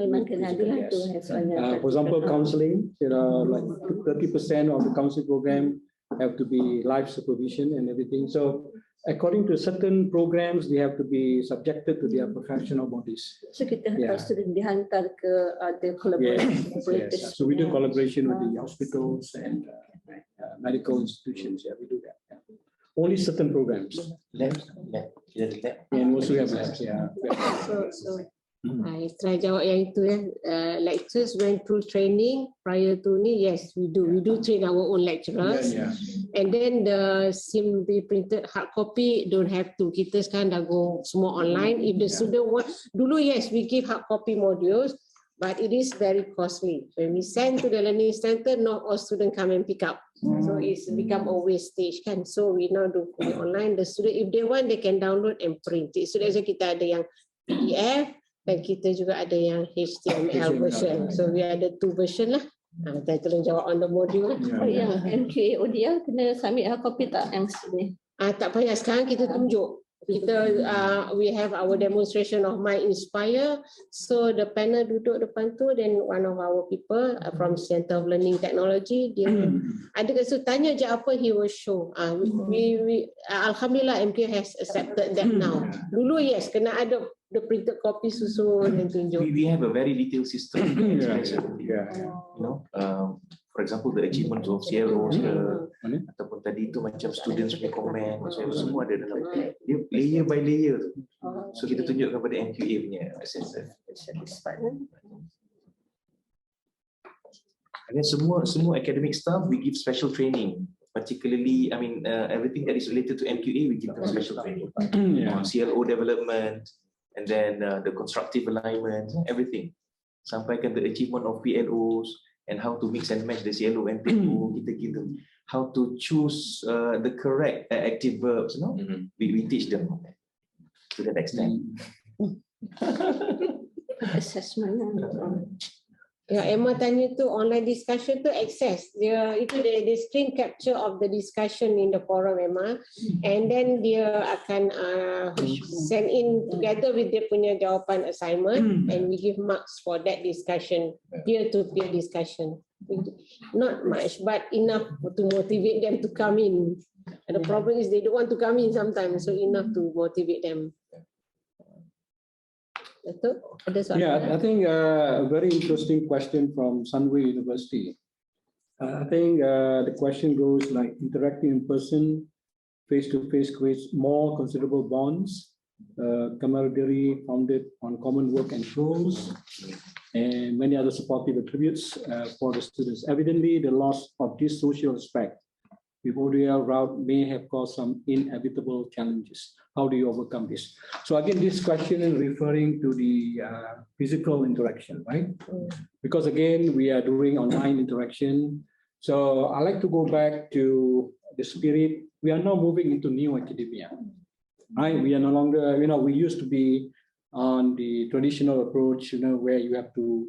example, counseling. There are like 30% of the counseling program have to be live supervision and everything. So according to certain programs, they have to be subjected to their professional bodies. So kita student dihantar ke the collaboration. Yes. So we do collaboration with the hospitals and medical institutions. Yeah, we do that. Only certain programs. And also we have labs. So I try jawab yang itu ya. Lecturers went through training prior to ni. Yes, we do. We do train our own lecturers. And then the SIM be printed hard copy don't have to. Kita sekarang dah go semua online. If the student want, dulu yes, we give hard copy modules, but it is very costly. When we send to the learning center, not all students come and pick up. So it's become a wastage kan. So we now do online. The student, if they want, they can download and print it. So that's why kita ada yang PDF dan kita juga ada yang HTML version. So we ada 2 version lah. Saya tolong jawab on the module. Yang MQA ODL kena submit hard copy tak yang sini? Tak payah, sekarang kita tunjuk. We have our demonstration of MyInspire. So the panel duduk depan tu, then one of our people from Center of Learning Technology, dia ada kasi tanya je apa, he will show. We Alhamdulillah MQ has accepted that now. Dulu yes, kena ada the printed copy susun dan tunjuk. We have a very detailed system. For example, the achievements of CLOs ataupun tadi itu macam students punya comment, semua ada dalam dia layer by layer. So kita tunjuk kepada MQA punya assessor. And then semua academic staff we give special training. Particularly, I mean, everything that is related to MQA we give them special training. CLO development, and then the constructive alignment, everything. Sampaikan the achievement of PLOs. And how to mix and match the CLO and PLO, kita give them how to choose the correct active verbs. We teach them to that extent. Assessment. Ya, Emma tanya tu online discussion tu access. Dia itu the screen capture of the discussion in the forum Emma, and then dia akan send in together with dia punya jawapan assignment, and we give marks for that discussion, peer to peer discussion. Not much, but enough to motivate them to come in. And the problem is they don't want to come in sometimes, so enough to motivate them. Yeah, I think a very interesting question from Sunway University. I think the question goes like interacting in person, face-to-face creates more considerable bonds, camaraderie founded on common work and goals, and many other supportive attributes for the students. Evidently, the loss of this social aspect with ODL route may have caused some inevitable challenges. How do you overcome this? So again, this question is referring to the physical interaction, right? Because again, we are doing online interaction. So I like to go back to the spirit. We are now moving into new academia, right? We are no longer, we used to be on the traditional approach, where you have to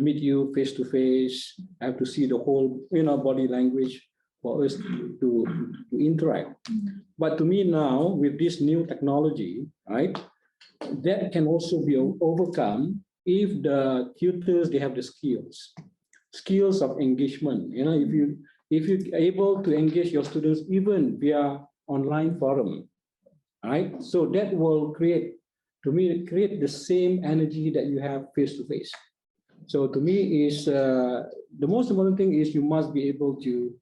meet you face to face, I have to see the whole, body language for us to interact. But to me now, with this new technology, right, that can also be overcome if the tutors, they have the skills of engagement. If you're able to engage your students even via online forum, right? So that will create the same energy that you have face to face. So to me is the most important thing is you must be able to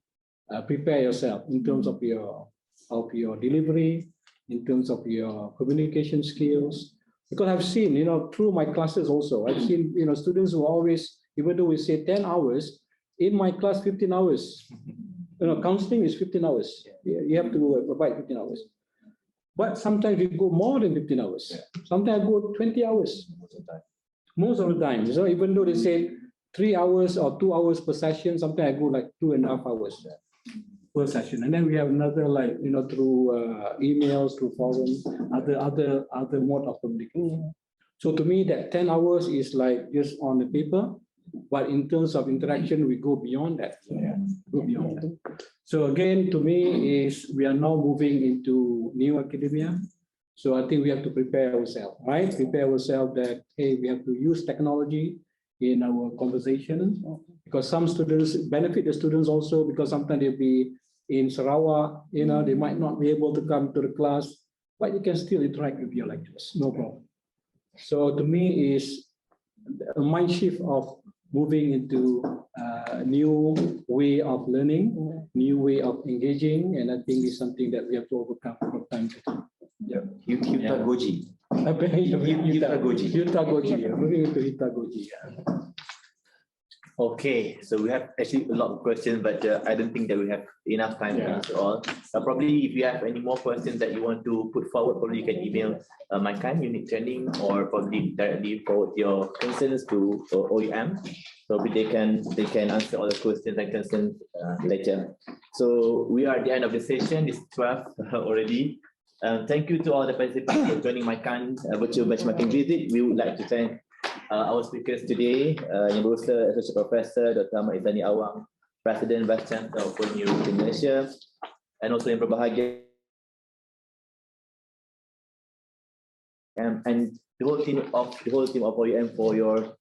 prepare yourself in terms of your delivery, in terms of your communication skills. Because I've seen, through my classes also, I've seen, students who always, even though we say 10 hours, in my class, 15 hours. Counseling is 15 hours. You have to provide 15 hours. But sometimes we go more than 15 hours. Sometimes I go 20 hours. Most of the time. So even though they say 3 hours or 2 hours per session, sometimes I go like 2.5 hours per session. And then we have another through emails, through forums, other mode of communication. So to me, that 10 hours is like just on the paper, but in terms of interaction, we go beyond that. Go beyond that. So again, to me, is we are now moving into new academia. So I think we have to prepare ourselves, right? Prepare ourselves that, hey, we have to use technology in our conversation, because some students benefit the students also, because sometimes they'll be in Sarawak, they might not be able to come to the class, but you can still interact with your lecturers, no problem. So to me is a mind shift of moving into a new way of learning, new way of engaging, and I think it's something that we have to overcome from time to time. Yeah, Hitagoji. Hitagoji. Moving into Hitagoji. Okay, so we have actually a lot of questions, but I don't think that we have enough time to answer all. Probably if you have any more questions that you want to put forward, probably you can email MyQAN unit training, or probably directly forward your concerns to OUM. Probably they can answer all the questions and concerns later. So we are at the end of the session. It's 12 already. Thank you to all the participants for joining MyQAN virtual benchmarking visit. We would like to thank our speakers today, Yang Berusaha Associate Professor Dr. Ahmad Izani Awang, President Vice Chancellor of OU in Malaysia, and also yang berbahagia and the whole team of OUM for your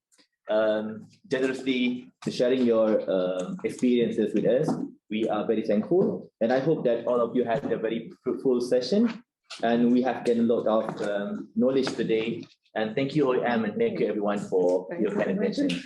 generously sharing your experiences with us. We are very thankful, and I hope that all of you had a very fruitful session, and we have gained a lot of knowledge today. And thank you, OUM, and thank you everyone for your kind attention.